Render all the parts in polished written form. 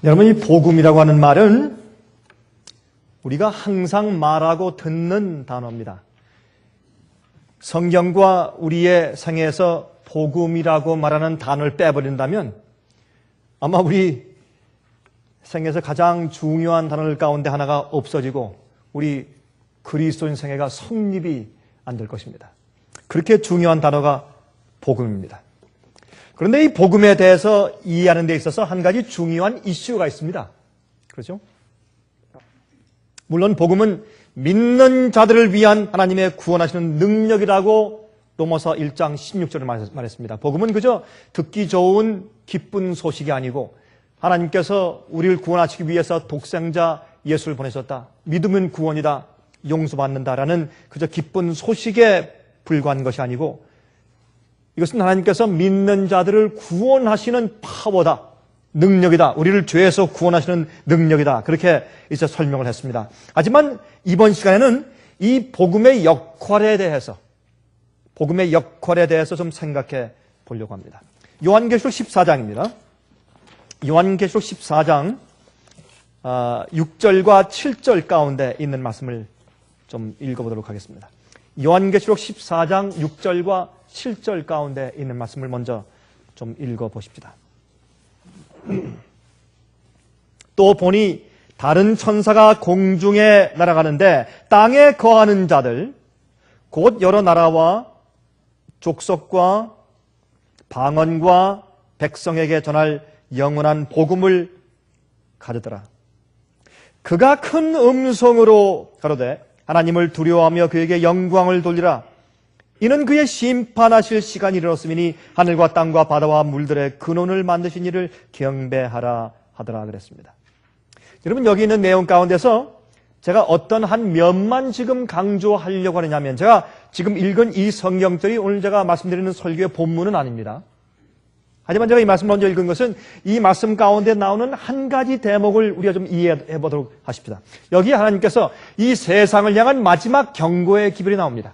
여러분, 이 복음이라고 하는 말은 우리가 항상 말하고 듣는 단어입니다. 성경과 우리의 생애에서 복음이라고 말하는 단어를 빼버린다면 아마 우리 생애에서 가장 중요한 단어 가운데 하나가 없어지고 우리 그리스도인 생애가 성립이 안 될 것입니다. 그렇게 중요한 단어가 복음입니다. 그런데 이 복음에 대해서 이해하는 데 있어서 한 가지 중요한 이슈가 있습니다. 그렇죠? 물론 복음은 믿는 자들을 위한 하나님의 구원하시는 능력이라고 로마서 1장 16절을 말했습니다. 복음은 그저 듣기 좋은 기쁜 소식이 아니고 하나님께서 우리를 구원하시기 위해서 독생자 예수를 보내셨다. 믿으면 구원이다. 용서받는다라는 그저 기쁜 소식에 불과한 것이 아니고 이것은 하나님께서 믿는 자들을 구원하시는 파워다. 능력이다. 우리를 죄에서 구원하시는 능력이다. 그렇게 이제 설명을 했습니다. 하지만 이번 시간에는 이 복음의 역할에 대해서 좀 생각해 보려고 합니다. 요한계시록 14장입니다. 요한계시록 14장 6절과 7절 가운데 있는 말씀을 좀 읽어보도록 하겠습니다. 요한계시록 14장 6절과 7절 가운데 있는 말씀을 먼저 좀 읽어보십시다. 또 보니 다른 천사가 공중에 날아가는데 땅에 거하는 자들 곧 여러 나라와 족속과 방언과 백성에게 전할 영원한 복음을 가르더라. 그가 큰 음성으로 가로되 하나님을 두려워하며 그에게 영광을 돌리라. 이는 그의 심판하실 시간이 이르렀음이니 하늘과 땅과 바다와 물들의 근원을 만드신 이를 경배하라 하더라 그랬습니다. 여러분, 여기 있는 내용 가운데서 제가 어떤 한 면만 지금 강조하려고 하느냐면 제가 지금 읽은 이 성경들이 오늘 제가 말씀드리는 설교의 본문은 아닙니다. 하지만 제가 이 말씀 먼저 읽은 것은 이 말씀 가운데 나오는 한 가지 대목을 우리가 좀 이해해 보도록 하십시다. 여기 하나님께서 이 세상을 향한 마지막 경고의 기별이 나옵니다.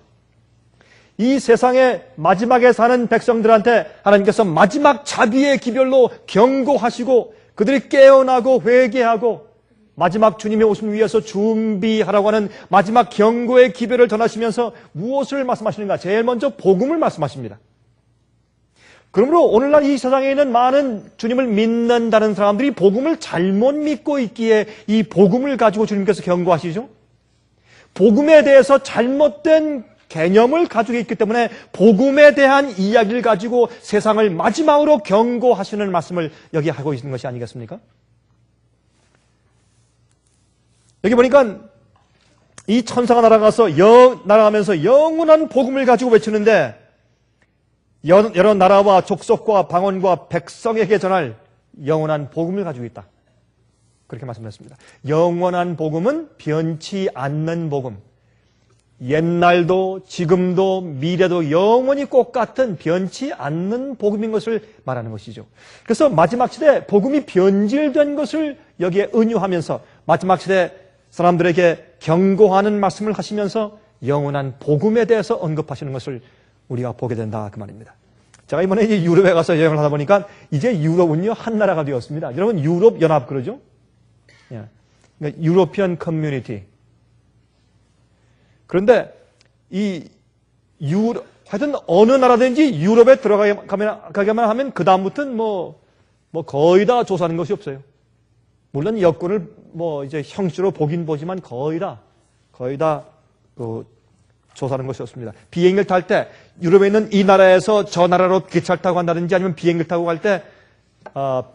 이 세상의 마지막에 사는 백성들한테 하나님께서 마지막 자비의 기별로 경고하시고 그들이 깨어나고 회개하고 마지막 주님의 오심을 위해서 준비하라고 하는 마지막 경고의 기별을 전하시면서 무엇을 말씀하시는가? 제일 먼저 복음을 말씀하십니다. 그러므로 오늘날 이 세상에 있는 많은 주님을 믿는다는 사람들이 복음을 잘못 믿고 있기에 이 복음을 가지고 주님께서 경고하시죠. 복음에 대해서 잘못된 개념을 가지고 있기 때문에 복음에 대한 이야기를 가지고 세상을 마지막으로 경고하시는 말씀을 여기 하고 있는 것이 아니겠습니까? 여기 보니까 이 천사가 날아가면서 영원한 복음을 가지고 외치는데 여러 나라와 족속과 방언과 백성에게 전할 영원한 복음을 가지고 있다. 그렇게 말씀했습니다. 영원한 복음은 변치 않는 복음. 옛날도 지금도 미래도 영원히 똑같은 변치 않는 복음인 것을 말하는 것이죠. 그래서 마지막 시대 복음이 변질된 것을 여기에 은유하면서 마지막 시대 사람들에게 경고하는 말씀을 하시면서 영원한 복음에 대해서 언급하시는 것을 우리가 보게 된다 그 말입니다. 제가 이번에 이제 유럽에 가서 여행을 하다 보니까 이제 유럽은요 한 나라가 되었습니다. 여러분 유럽 연합 그러죠? 그러니까 유로피언 커뮤니티. 그런데 하여튼 어느 나라든지 유럽에 들어가기만 하면 그 다음부터는 뭐 거의 다 조사하는 것이 없어요. 물론 여권을 이제 형식으로 보긴 보지만 거의 다 조사하는 것이 없습니다. 비행기를 탈 때 유럽에 있는 이 나라에서 저 나라로 기차를 타고 간다든지 아니면 비행기를 타고 갈 때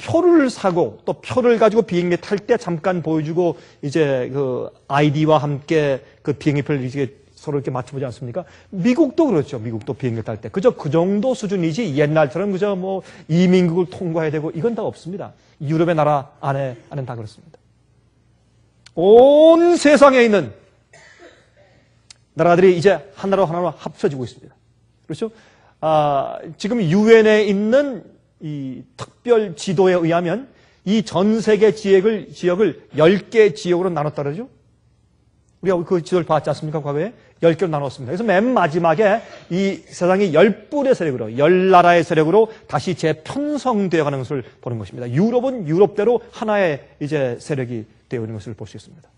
표를 사고 또 표를 가지고 비행기 탈 때 잠깐 보여주고 이제 그 아이디와 함께 그 비행기표를 이렇게 서로 이렇게 맞춰보지 않습니까? 미국도 그렇죠. 미국도 비행기 탈 때 그저 그 정도 수준이지 옛날처럼 그저 이민국을 통과해야 되고 이건 다 없습니다. 유럽의 나라 안에는 다 그렇습니다. 온 세상에 있는 나라들이 이제 하나로 합쳐지고 있습니다. 그렇죠? 지금 유엔에 있는 이 특별 지도에 의하면 이 전 세계 지역을 10개 지역으로 나눴다 그러죠? 우리가 그 지도를 봤지 않습니까? 과거에 10개로 나눴습니다. 그래서 맨 마지막에 이 세상이 10뿔의 세력으로, 10나라의 세력으로 다시 재편성되어 가는 것을 보는 것입니다. 유럽은 유럽대로 하나의 이제 세력이 되어 있는 것을 볼 수 있습니다.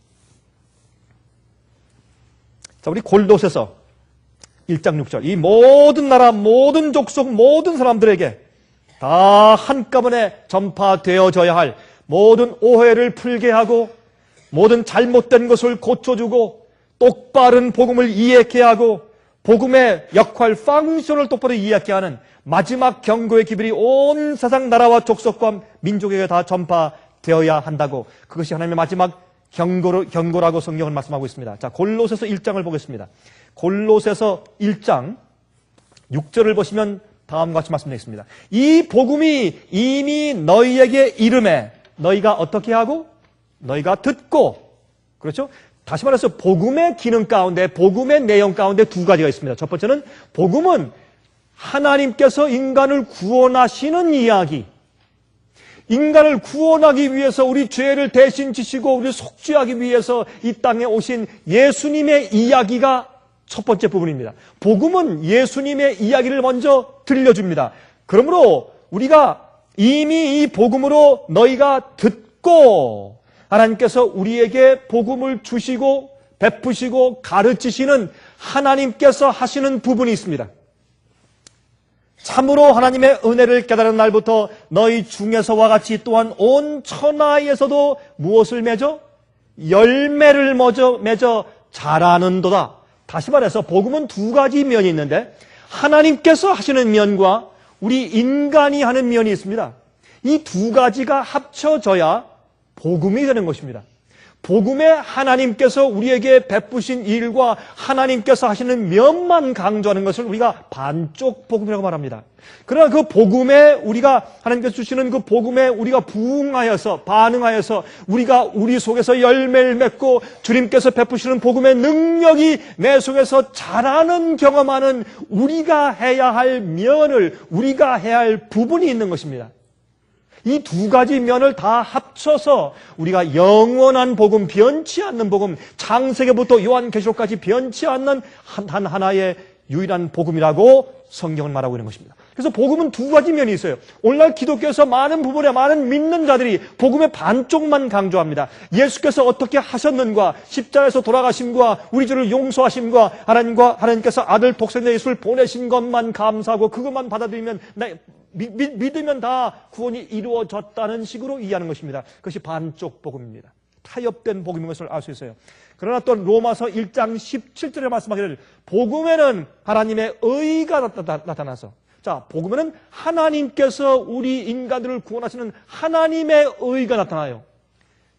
자, 우리 골로새서 1장 6절. 이 모든 나라, 모든 족속, 모든 사람들에게 다 한꺼번에 전파되어져야 할 모든 오해를 풀게 하고 모든 잘못된 것을 고쳐주고 똑바른 복음을 이해케 하고 복음의 역할, 펑션을 똑바로 이해케 하는 마지막 경고의 기별이 온 세상 나라와 족속과 민족에게 다 전파되어야 한다고, 그것이 하나님의 마지막 경고라고 성경은 말씀하고 있습니다. 자, 골로새서 1장을 보겠습니다. 골로새서 1장 6절을 보시면 다음과 같이 말씀드리겠습니다. 이 복음이 이미 너희에게 이름에 너희가 어떻게 하고? 너희가 듣고. 그렇죠? 다시 말해서 복음의 기능 가운데, 복음의 내용 가운데 두 가지가 있습니다. 첫 번째는 복음은 하나님께서 인간을 구원하시는 이야기. 인간을 구원하기 위해서 우리 죄를 대신 지시고 우리를 속죄하기 위해서 이 땅에 오신 예수님의 이야기가 첫 번째 부분입니다. 복음은 예수님의 이야기를 먼저 들려줍니다. 그러므로 우리가 이미 이 복음으로 너희가 듣고 하나님께서 우리에게 복음을 주시고 베푸시고 가르치시는 하나님께서 하시는 부분이 있습니다. 참으로 하나님의 은혜를 깨달은 날부터 너희 중에서와 같이 또한 온 천하에서도 무엇을 맺어? 열매를 맺어 자라는도다. 다시 말해서 복음은 두 가지 면이 있는데 하나님께서 하시는 면과 우리 인간이 하는 면이 있습니다. 이 두 가지가 합쳐져야 복음이 되는 것입니다. 복음에 하나님께서 우리에게 베푸신 일과 하나님께서 하시는 면만 강조하는 것을 우리가 반쪽 복음이라고 말합니다. 그러나 그 복음에 우리가 하나님께서 주시는 그 복음에 우리가 부응하여서 반응하여서 우리가 우리 속에서 열매를 맺고 주님께서 베푸시는 복음의 능력이 내 속에서 자라는 경험하는 우리가 해야 할 면을, 우리가 해야 할 부분이 있는 것입니다. 이 두 가지 면을 다 합쳐서 우리가 영원한 복음, 변치 않는 복음, 창세기부터 요한계시록까지 변치 않는 하나의 유일한 복음이라고 성경은 말하고 있는 것입니다. 그래서 복음은 두 가지 면이 있어요. 오늘날 기독교에서 많은 부분에 많은 믿는 자들이 복음의 반쪽만 강조합니다. 예수께서 어떻게 하셨는가, 십자가에서 돌아가심과 우리 죄를 용서하심과 하나님께서 아들 독생자 예수를 보내신 것만 감사하고 그것만 받아들이면 믿으면 다 구원이 이루어졌다는 식으로 이해하는 것입니다. 그것이 반쪽 복음입니다. 타협된 복음인 것을 알 수 있어요. 그러나 또 로마서 1장 17절에 말씀하기를 복음에는 하나님의 의가 나타나서, 자, 복음에는 하나님께서 우리 인간들을 구원하시는 하나님의 의가 나타나요.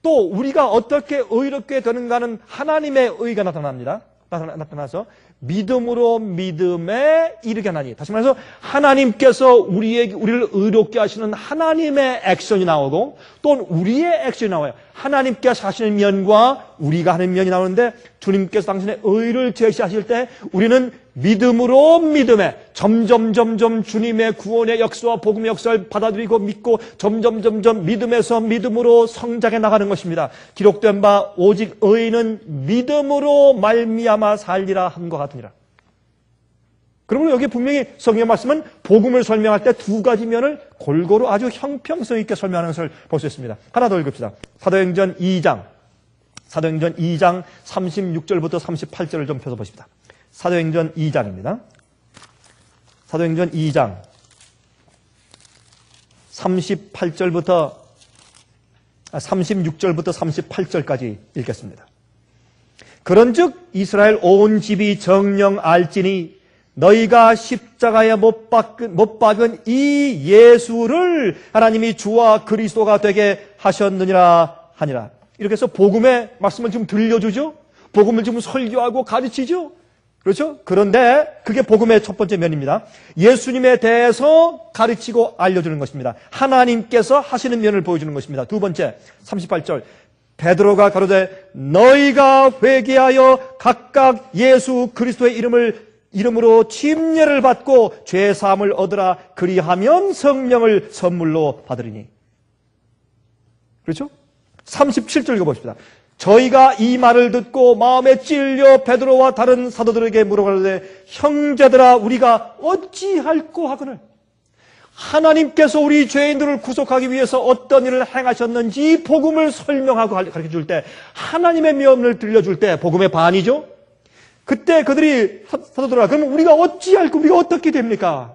또 우리가 어떻게 의롭게 되는가는 하나님의 의가 나타납니다. 나타나서 믿음으로 믿음에 이르게 하나니, 다시 말해서 하나님께서 우리를 의롭게 하시는 하나님의 액션이 나오고 또 우리의 액션이 나와요. 하나님께서 하시는 면과 우리가 하는 면이 나오는데 주님께서 당신의 의를 제시하실 때 우리는 믿음으로 믿음에 점점 주님의 구원의 역사와 복음의 역사를 받아들이고 믿고 점점 믿음에서 믿음으로 성장해 나가는 것입니다. 기록된 바 오직 의인은 믿음으로 말미암아 살리라 한 것 같으니라. 그러므로 여기 분명히 성경의 말씀은 복음을 설명할 때 두 가지 면을 골고루 아주 형평성 있게 설명하는 것을 볼 수 있습니다. 하나 더 읽읍시다. 사도행전 2장 36절부터 38절을 좀 펴서보십시다. 사도행전 2장입니다. 사도행전 2장 36절부터 38절까지 읽겠습니다. 그런즉 이스라엘 온 집이 정령 알지니 너희가 십자가에 못 박은 이 예수를 하나님이 주와 그리스도가 되게 하셨느니라 하니라. 이렇게 해서 복음의 말씀을 지금 들려주죠. 복음을 지금 설교하고 가르치죠. 그렇죠? 그런데 그게 복음의 첫 번째 면입니다. 예수님에 대해서 가르치고 알려주는 것입니다. 하나님께서 하시는 면을 보여주는 것입니다. 두 번째 38절 베드로가 가로되 너희가 회개하여 각각 예수 그리스도의 이름으로 침례를 받고 죄 사함을 얻으라. 그리하면 성령을 선물로 받으리니. 그렇죠? 37절 읽어봅시다. 저희가 이 말을 듣고 마음에 찔려 베드로와 다른 사도들에게 물어가는데 형제들아 우리가 어찌할꼬 하거늘 하나님께서 우리 죄인들을 구속하기 위해서 어떤 일을 행하셨는지 복음을 설명하고 가르쳐줄 때 하나님의 명을 들려줄 때 복음의 반이죠. 그때 그들이 사도들아 그러면 우리가 어찌할꼬 우리가 어떻게 됩니까?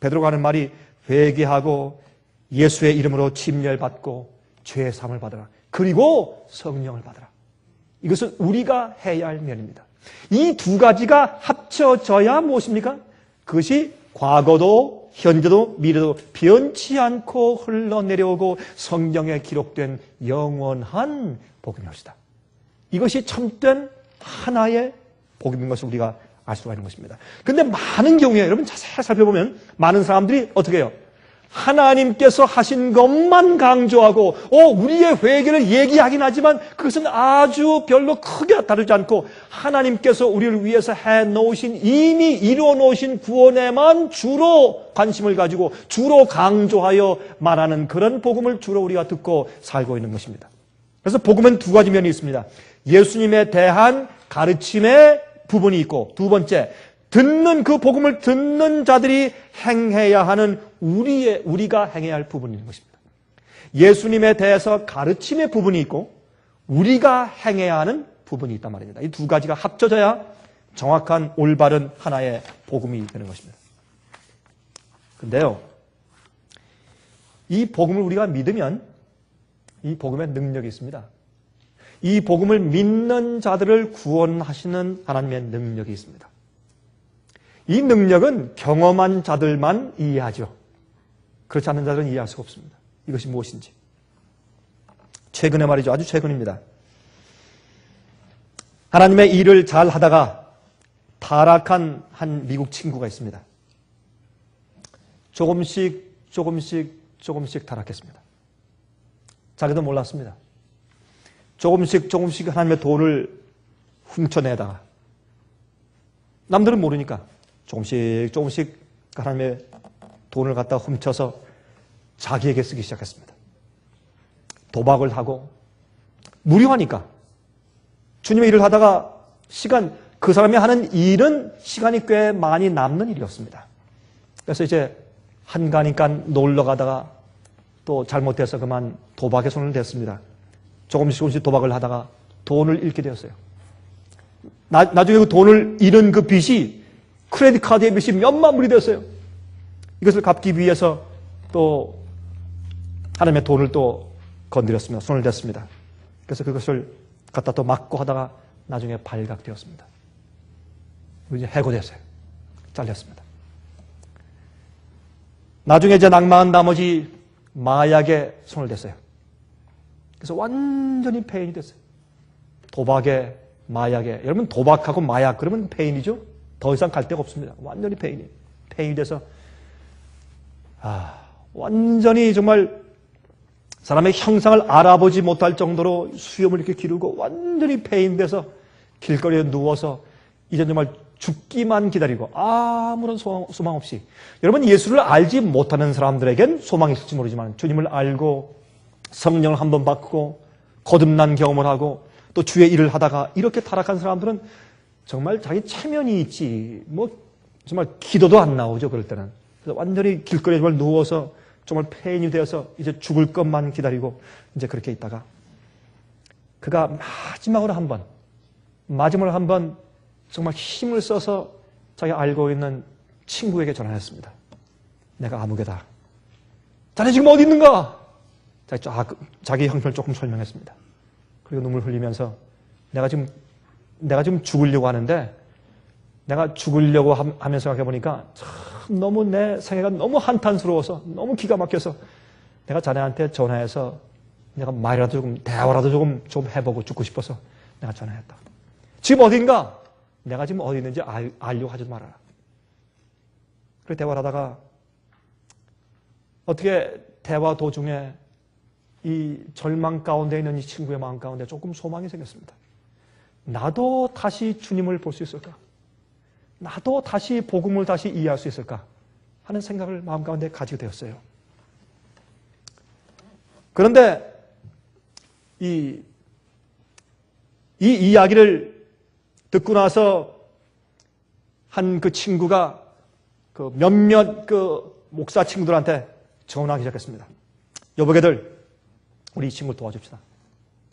베드로가 하는 말이 회개하고 예수의 이름으로 침례받고 죄의 사함을 받으라. 그리고 성령을 받으라. 이것은 우리가 해야 할 면입니다. 이 두 가지가 합쳐져야 무엇입니까? 그것이 과거도 현재도 미래도 변치 않고 흘러내려오고 성경에 기록된 영원한 복음이 것이다. 이것이 참된 하나의 복음인 것을 우리가 알 수가 있는 것입니다. 그런데 많은 경우에 여러분 자세히 살펴보면 많은 사람들이 어떻게 해요? 하나님께서 하신 것만 강조하고 우리의 회개를 얘기하긴 하지만 그것은 아주 별로 크게 다루지 않고 하나님께서 우리를 위해서 해놓으신 이미 이루어놓으신 구원에만 주로 관심을 가지고 주로 강조하여 말하는 그런 복음을 주로 우리가 듣고 살고 있는 것입니다. 그래서 복음은 두 가지 면이 있습니다. 예수님에 대한 가르침의 부분이 있고 두 번째 듣는 그 복음을 듣는 자들이 행해야 하는 우리가 행해야 할 부분이 있는 것입니다. 예수님에 대해서 가르침의 부분이 있고 우리가 행해야 하는 부분이 있단 말입니다. 이 두 가지가 합쳐져야 정확한 올바른 하나의 복음이 되는 것입니다. 그런데요, 이 복음을 우리가 믿으면 이 복음의 능력이 있습니다. 이 복음을 믿는 자들을 구원하시는 하나님의 능력이 있습니다. 이 능력은 경험한 자들만 이해하죠. 그렇지 않은 자들은 이해할 수가 없습니다. 이것이 무엇인지. 최근에 말이죠. 아주 최근입니다. 하나님의 일을 잘 하다가 타락한 한 미국 친구가 있습니다. 조금씩 타락했습니다. 자기도 몰랐습니다. 조금씩 하나님의 돈을 훔쳐내다가 남들은 모르니까 조금씩 하나님의 돈을 갖다 훔쳐서 자기에게 쓰기 시작했습니다. 도박을 하고 무료하니까 주님의 일을 하다가 그 사람이 하는 일은 시간이 꽤 많이 남는 일이었습니다. 그래서 이제 한가니까 놀러 가다가 또 잘못해서 그만 도박에 손을 댔습니다. 조금씩 도박을 하다가 돈을 잃게 되었어요. 나중에 그 돈을 잃은 그 빚이 크레딧 카드의 빚이 몇만 불이 되었어요. 이것을 갚기 위해서 또 하나님의 돈을 또 건드렸습니다. 손을 댔습니다. 그래서 그것을 갖다 또 막고 하다가 나중에 발각되었습니다. 이제 해고됐어요. 잘렸습니다. 나중에 이제 낙마한 나머지 마약에 손을 댔어요. 그래서 완전히 폐인이 됐어요. 도박에 마약에. 여러분 도박하고 마약 그러면 폐인이죠? 더 이상 갈 데가 없습니다. 완전히 폐인이 돼서 완전히 정말 사람의 형상을 알아보지 못할 정도로 수염을 이렇게 기르고 완전히 폐인돼서 길거리에 누워서 이제 정말 죽기만 기다리고 아무런 소망 없이. 여러분 예수를 알지 못하는 사람들에겐 소망이 있을지 모르지만 주님을 알고 성령을 한번 받고 거듭난 경험을 하고 또 주의 일을 하다가 이렇게 타락한 사람들은 정말 자기 체면이 있지 정말 기도도 안 나오죠. 그럴 때는. 그래서 완전히 길거리에 정말 누워서 정말 폐인이 되어서 이제 죽을 것만 기다리고 이제 그렇게 있다가 그가 마지막으로 한 번 정말 힘을 써서 자기가 알고 있는 친구에게 전화했습니다. 내가 아무개다. 자네 지금 어디 있는가? 자기 형편을 조금 설명했습니다. 그리고 눈물 흘리면서 내가 지금 죽으려고 하는데 내가 죽으려고 하면서 생각해보니까 참 너무 내 생애가 너무 한탄스러워서 너무 기가 막혀서 내가 자네한테 전화해서 내가 말이라도 대화라도 좀 해보고 죽고 싶어서 내가 전화했다. 지금 어딘가? 내가 지금 어디 있는지 알려고 하지 말아라. 그렇게 대화를 하다가 어떻게 대화 도중에 이 절망 가운데 있는 이 친구의 마음 가운데 조금 소망이 생겼습니다. 나도 다시 주님을 볼 수 있을까? 나도 다시 복음을 다시 이해할 수 있을까? 하는 생각을 마음 가운데 가지게 되었어요. 그런데 이 이 이야기를 듣고 나서 한 그 친구가 그 몇몇 그 목사 친구들한테 전화하기 시작했습니다. 여보게들, 우리 이 친구를 도와줍시다.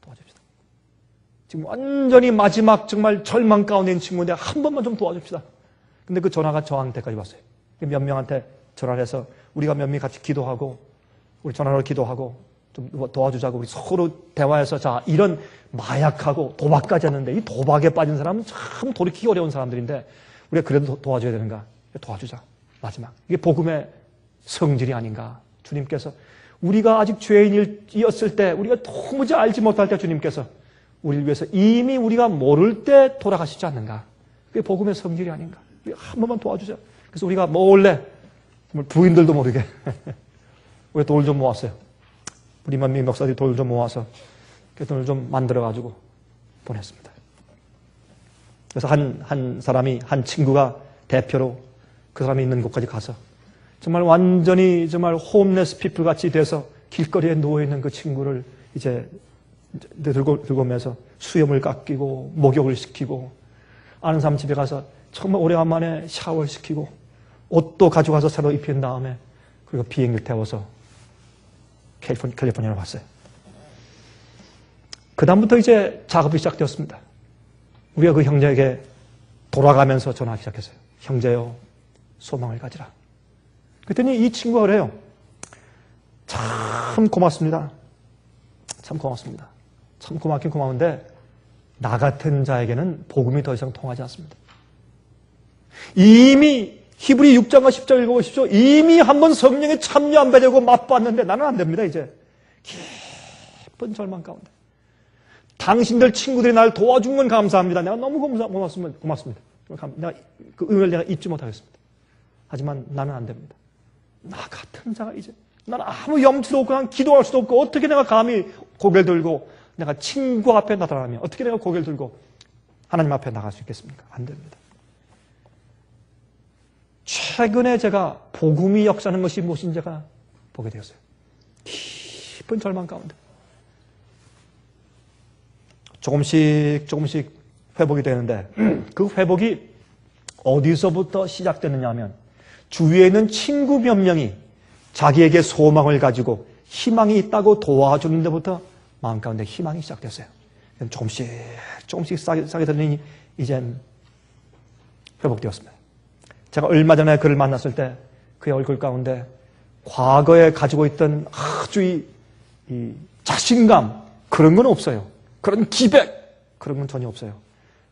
도와줍시다. 지금 완전히 마지막 정말 절망 가운데 있는 친구인데 한 번만 좀 도와줍시다. 근데 그 전화가 저한테까지 왔어요. 몇 명한테 전화를 해서 우리가 몇 명이 같이 기도하고, 우리 전화로 기도하고 좀 도와주자고 우리 서로 대화해서, 자, 이런 마약하고 도박까지 했는데 이 도박에 빠진 사람은 참 돌이키기 어려운 사람들인데 우리가 그래도 도와줘야 되는가? 도와주자. 마지막. 이게 복음의 성질이 아닌가? 주님께서 우리가 아직 죄인이었을 때, 우리가 도무지 알지 못할 때 주님께서 우리를 위해서 이미 우리가 모를 때 돌아가시지 않는가? 그게 복음의 성질이 아닌가? 한 번만 도와주자. 그래서 우리가 몰래, 정말 부인들도 모르게 우리가 돈을 좀 모았어요. 우리 만미 목사들이 돈을 좀 모아서 그 돈을 좀 만들어가지고 보냈습니다. 그래서 한 사람이, 한 친구가 대표로 그 사람이 있는 곳까지 가서 정말 완전히 정말 홈레스 피플 같이 돼서 길거리에 누워있는 그 친구를 이제 들고 오면서 수염을 깎이고 목욕을 시키고, 아는 사람 집에 가서 정말 오래간만에 샤워를 시키고 옷도 가져가서 새로 입힌 다음에 그리고 비행기를 태워서 캘리포니아로 왔어요. 그 다음부터 이제 작업이 시작되었습니다. 우리가 그 형제에게 돌아가면서 전화하기 시작했어요. 형제요, 소망을 가지라. 그랬더니 이 친구가 그래요. 참 고맙습니다. 참 고맙습니다. 참 고맙긴 고마운데 나 같은 자에게는 복음이 더 이상 통하지 않습니다. 이미 히브리 6장과 10장 읽어보십시오. 이미 한번 성령에 참여 안 되고 맛봤는데 나는 안 됩니다. 이제 깊은 절망 가운데. 당신들 친구들이 날 도와준 건 감사합니다. 내가 너무 고맙습니다. 내가 그 은혜를 내가 잊지 못하겠습니다. 하지만 나는 안 됩니다. 나 같은 자가 이제, 나는 아무 염치도 없고 난 기도할 수도 없고 어떻게 내가 감히 고개를 들고 내가 친구 앞에 나타나면 어떻게 내가 고개를 들고 하나님 앞에 나갈 수 있겠습니까? 안 됩니다. 최근에 제가 복음이 역사하는 것이 무엇인지 제가 보게 되었어요. 깊은 절망 가운데 조금씩 회복이 되는데 그 회복이 어디서부터 시작되느냐 하면 주위에 있는 친구 몇 명이 자기에게 소망을 가지고 희망이 있다고 도와주는 데부터 마음 가운데 희망이 시작됐어요. 조금씩 싸게 들리니 이젠 회복되었습니다. 제가 얼마 전에 그를 만났을 때 그의 얼굴 가운데 과거에 가지고 있던 아주 이 자신감, 그런 건 없어요. 그런 기백, 그런 건 전혀 없어요.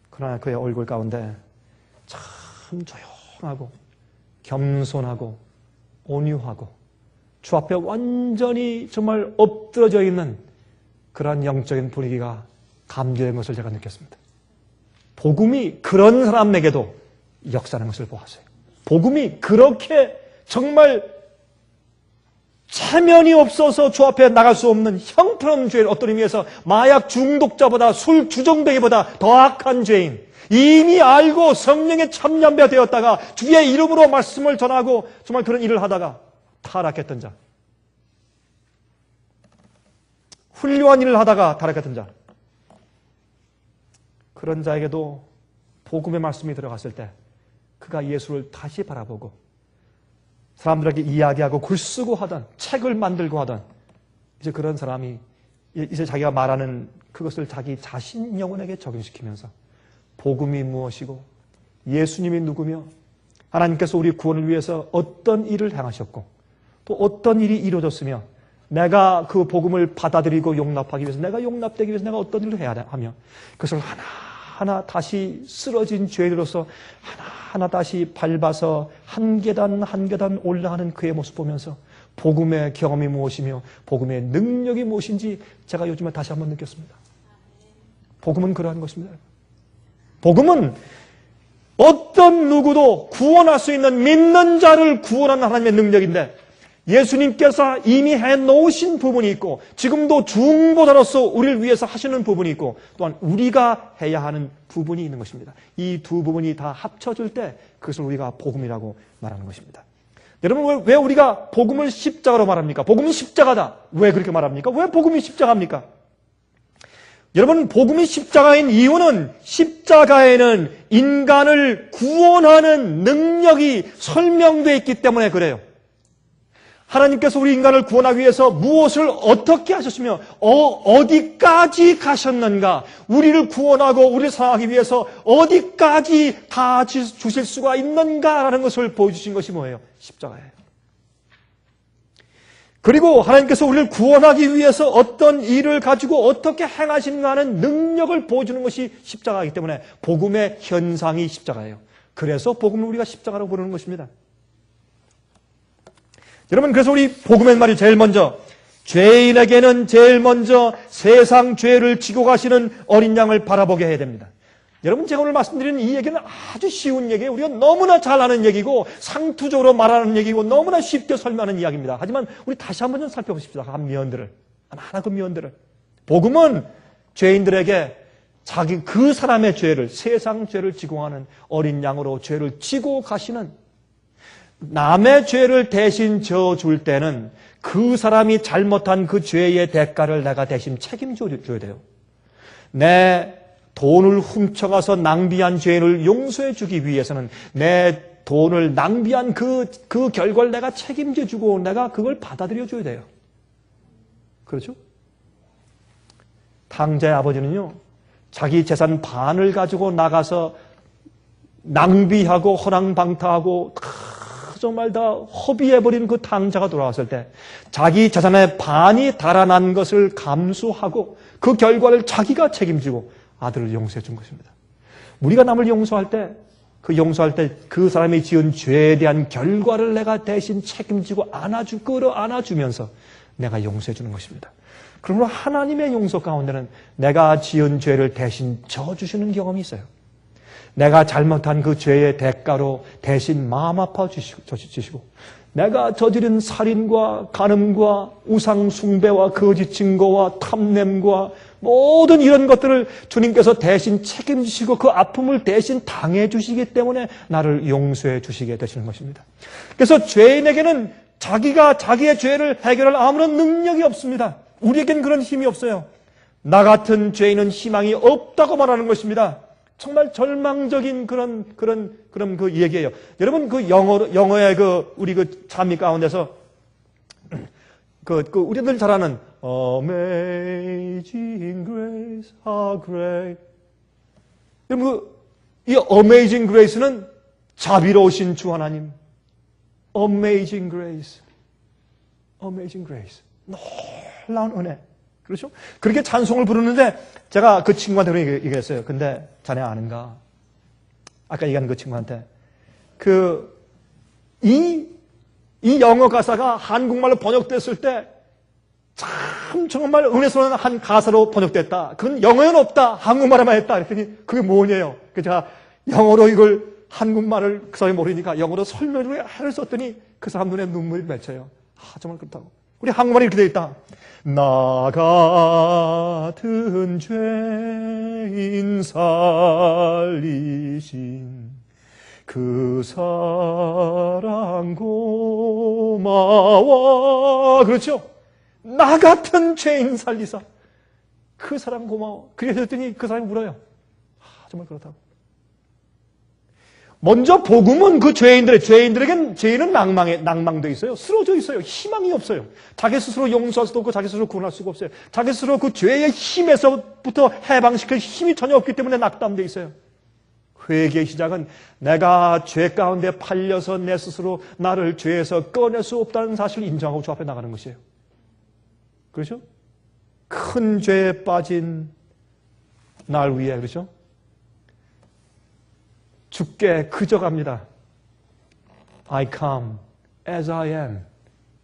그러나 그의 얼굴 가운데 참 조용하고 겸손하고 온유하고 주 앞에 완전히 정말 엎드러져 있는 그러한 영적인 분위기가 감도된 것을 제가 느꼈습니다. 복음이 그런 사람에게도 역사하는 것을 보았어요. 복음이 그렇게 정말 체면이 없어서 주 앞에 나갈 수 없는 형편없는 죄인, 어떤 의미에서 마약 중독자보다 술 주정뱅이보다 더 악한 죄인, 이미 알고 성령에 참여가 되었다가 주의 이름으로 말씀을 전하고 정말 그런 일을 하다가 타락했던 자, 훌륭한 일을 하다가 타락했던 자, 그런 자에게도 복음의 말씀이 들어갔을 때 그가 예수를 다시 바라보고 사람들에게 이야기하고 글 쓰고 하던, 책을 만들고 하던, 이제 그런 사람이 이제 자기가 말하는 그것을 자기 자신 영혼에게 적용시키면서 복음이 무엇이고 예수님이 누구며 하나님께서 우리 구원을 위해서 어떤 일을 행하셨고 또 어떤 일이 이루어졌으며 내가 그 복음을 받아들이고 용납하기 위해서, 내가 용납되기 위해서 내가 어떤 일을 해야 하며 그것을 하나하나 다시 쓰러진 죄인으로서 하나하나 다시 밟아서 한 계단 한 계단 올라가는 그의 모습 보면서 복음의 경험이 무엇이며 복음의 능력이 무엇인지 제가 요즘에 다시 한번 느꼈습니다. 복음은 그러한 것입니다. 복음은 어떤 누구도 구원할 수 있는, 믿는 자를 구원하는 하나님의 능력인데 예수님께서 이미 해놓으신 부분이 있고 지금도 중보자로서 우리를 위해서 하시는 부분이 있고 또한 우리가 해야 하는 부분이 있는 것입니다. 이 두 부분이 다 합쳐질 때 그것을 우리가 복음이라고 말하는 것입니다. 여러분, 왜 우리가 복음을 십자가로 말합니까? 복음이 십자가다. 왜 그렇게 말합니까? 왜 복음이 십자가입니까? 여러분, 복음이 십자가인 이유는 십자가에는 인간을 구원하는 능력이 설명되어 있기 때문에 그래요. 하나님께서 우리 인간을 구원하기 위해서 무엇을 어떻게 하셨으며 어디까지 가셨는가, 우리를 구원하고 우리를 사랑하기 위해서 어디까지 다 주실 수가 있는가라는 것을 보여주신 것이 뭐예요? 십자가예요. 그리고 하나님께서 우리를 구원하기 위해서 어떤 일을 가지고 어떻게 행하시는가 하는 능력을 보여주는 것이 십자가이기 때문에 복음의 현상이 십자가예요. 그래서 복음을 우리가 십자가라고 부르는 것입니다. 여러분, 그래서 우리 복음의 말이 제일 먼저, 죄인에게는 제일 먼저 세상 죄를 지고 가시는 어린 양을 바라보게 해야 됩니다. 여러분, 제가 오늘 말씀드리는 이 얘기는 아주 쉬운 얘기예요. 우리가 너무나 잘 아는 얘기고 상투적으로 말하는 얘기고 너무나 쉽게 설명하는 이야기입니다. 하지만 우리 다시 한번 좀 살펴보십시다. 한 미언들을, 하나 그 미언들을. 복음은 죄인들에게 그 사람의 죄를, 세상 죄를 지고 가는 어린 양으로 죄를 지고 가시는, 남의 죄를 대신 져줄 때는 그 사람이 잘못한 그 죄의 대가를 내가 대신 책임져줘야 돼요. 내 돈을 훔쳐가서 낭비한 죄를 용서해 주기 위해서는 내 돈을 낭비한 그 결과를 내가 책임져주고 내가 그걸 받아들여줘야 돼요. 그렇죠? 탕자의 아버지는요, 자기 재산 반을 가지고 나가서 낭비하고 허랑방탕하고 정말 다 허비해버린 그 탕자가 돌아왔을 때 자기 재산의 반이 달아난 것을 감수하고 그 결과를 자기가 책임지고 아들을 용서해 준 것입니다. 우리가 남을 용서할 때 그 사람이 지은 죄에 대한 결과를 내가 대신 책임지고 끌어안아주면서 내가 용서해 주는 것입니다. 그러므로 하나님의 용서 가운데는 내가 지은 죄를 대신 져주시는 경험이 있어요. 내가 잘못한 그 죄의 대가로 대신 마음 아파 주시고, 내가 저지른 살인과 간음과 우상 숭배와 거짓 증거와 탐냄과 모든 이런 것들을 주님께서 대신 책임지시고 그 아픔을 대신 당해 주시기 때문에 나를 용서해 주시게 되시는 것입니다. 그래서 죄인에게는 자기가 자기의 죄를 해결할 아무런 능력이 없습니다. 우리에겐 그런 힘이 없어요. 나 같은 죄인은 희망이 없다고 말하는 것입니다. 정말 절망적인 그런 그 얘기예요. 여러분, 그 영어의 우리 찬미 가운데서 우리들 잘 아는 Amazing Grace, how great. 여러분, 이 Amazing Grace는 자비로우신 주 하나님. Amazing Grace, Amazing Grace. 놀라운 은혜. 그렇죠? 그렇게 찬송을 부르는데 제가 그 친구한테 그렇게 얘기했어요. 근데 자네 아는가? 아까 얘기한 그 친구한테 이 영어 가사가 한국말로 번역됐을 때 참 정말 은혜스러운 한 가사로 번역됐다. 그건 영어에는 없다. 한국말에만 했다. 그랬더니 그게 뭐냐요? 그래서 제가 영어로 이걸 한국말을 그 사람이 모르니까 영어로 설명을 썼더니 그 사람 눈에 눈물이 맺혀요. 정말 그렇다고. 우리 한국말이 이렇게 되어 있다. 나 같은 죄인 살리신 그 사랑 고마워. 그렇죠? 나 같은 죄인 살리사 그 사랑 고마워. 그래서 했더니 그 사람이 울어요. 정말 그렇다고. 먼저 복음은 그 죄인들에겐 죄인은 낭망돼 있어요. 쓰러져 있어요. 희망이 없어요. 자기 스스로 용서할 수도 없고 자기 스스로 구원할 수가 없어요. 자기 스스로 그 죄의 힘에서부터 해방시킬 힘이 전혀 없기 때문에 낙담돼 있어요. 회개의 시작은 내가 죄 가운데 팔려서 내 스스로 나를 죄에서 꺼낼 수 없다는 사실을 인정하고 주 앞에 나가는 것이에요. 그렇죠? 큰 죄에 빠진 날 위해, 그렇죠? 주께 그저 갑니다. I come as I am,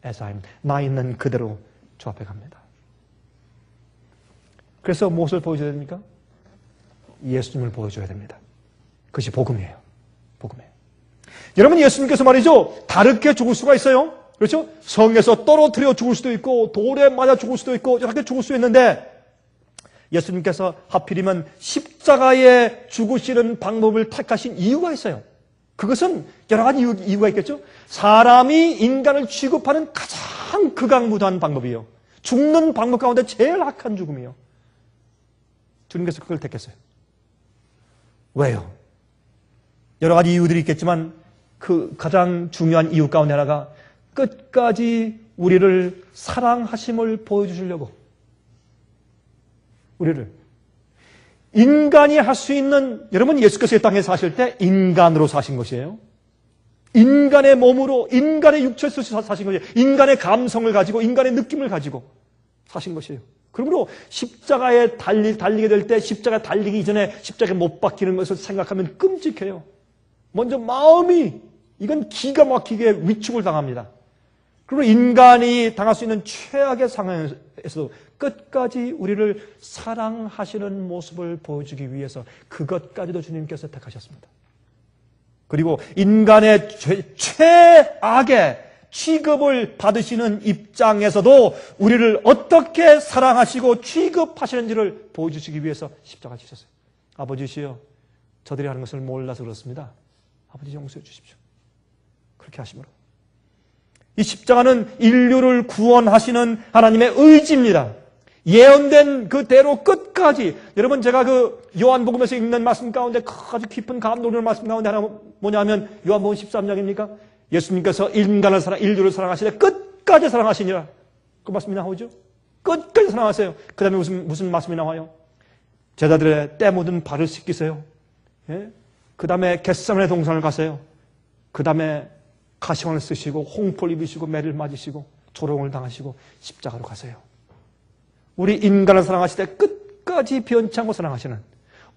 as I am. 나 있는 그대로 주 앞에 갑니다. 그래서 무엇을 보여줘야 됩니까? 예수님을 보여줘야 됩니다. 그것이 복음이에요. 복음이에요. 여러분, 예수님께서 말이죠, 다르게 죽을 수가 있어요. 그렇죠? 성에서 떨어뜨려 죽을 수도 있고 돌에 맞아 죽을 수도 있고 이렇게 죽을 수 있는데 예수님께서 하필이면 십자가에 죽으시는 방법을 택하신 이유가 있어요. 그것은 여러 가지 이유가 있겠죠. 사람이 인간을 취급하는 가장 극악무도한 방법이에요. 죽는 방법 가운데 제일 악한 죽음이에요. 주님께서 그걸 택했어요. 왜요? 여러 가지 이유들이 있겠지만 그 가장 중요한 이유 가운데 하나가 끝까지 우리를 사랑하심을 보여주시려고. 우리를. 인간이 할 수 있는, 여러분 예수께서 이 땅에 사실 때 인간으로 사신 것이에요. 인간의 몸으로, 인간의 육체에서 사신 것이에요. 인간의 감성을 가지고, 인간의 느낌을 가지고 사신 것이에요. 그러므로 십자가에 달리게 될 때 십자가에 달리기 이전에 십자가에 못 박히는 것을 생각하면 끔찍해요. 먼저 마음이, 이건 기가 막히게 위축을 당합니다. 그리고 인간이 당할 수 있는 최악의 상황에서도 끝까지 우리를 사랑하시는 모습을 보여주기 위해서 그것까지도 주님께서 택하셨습니다. 그리고 인간의 최악의 취급을 받으시는 입장에서도 우리를 어떻게 사랑하시고 취급하시는지를 보여주시기 위해서 십자가를 지셨어요. 아버지시여, 저들이 하는 것을 몰라서 그렇습니다. 아버지 용서해 주십시오. 그렇게 하심으로 이 십자가는 인류를 구원하시는 하나님의 의지입니다. 예언된 그대로 끝까지. 여러분, 제가 그 요한복음에서 읽는 말씀 가운데 아주 깊은 감동을 말씀 가운데 하나 뭐냐면 요한복음 13장입니까? 예수님께서 인류를 사랑하시되 끝까지 사랑하시니라. 그 말씀이 나오죠. 끝까지 사랑하세요. 그 다음에 무슨 말씀이 나와요? 제자들의 때 묻은 발을 씻기세요. 예? 그 다음에 겟세마네 동산을 가세요. 그 다음에 가시관을 쓰시고 홍포를 입으시고 매를 맞으시고 조롱을 당하시고 십자가로 가세요. 우리 인간을 사랑하실 때 끝까지 변치 않고 사랑하시는,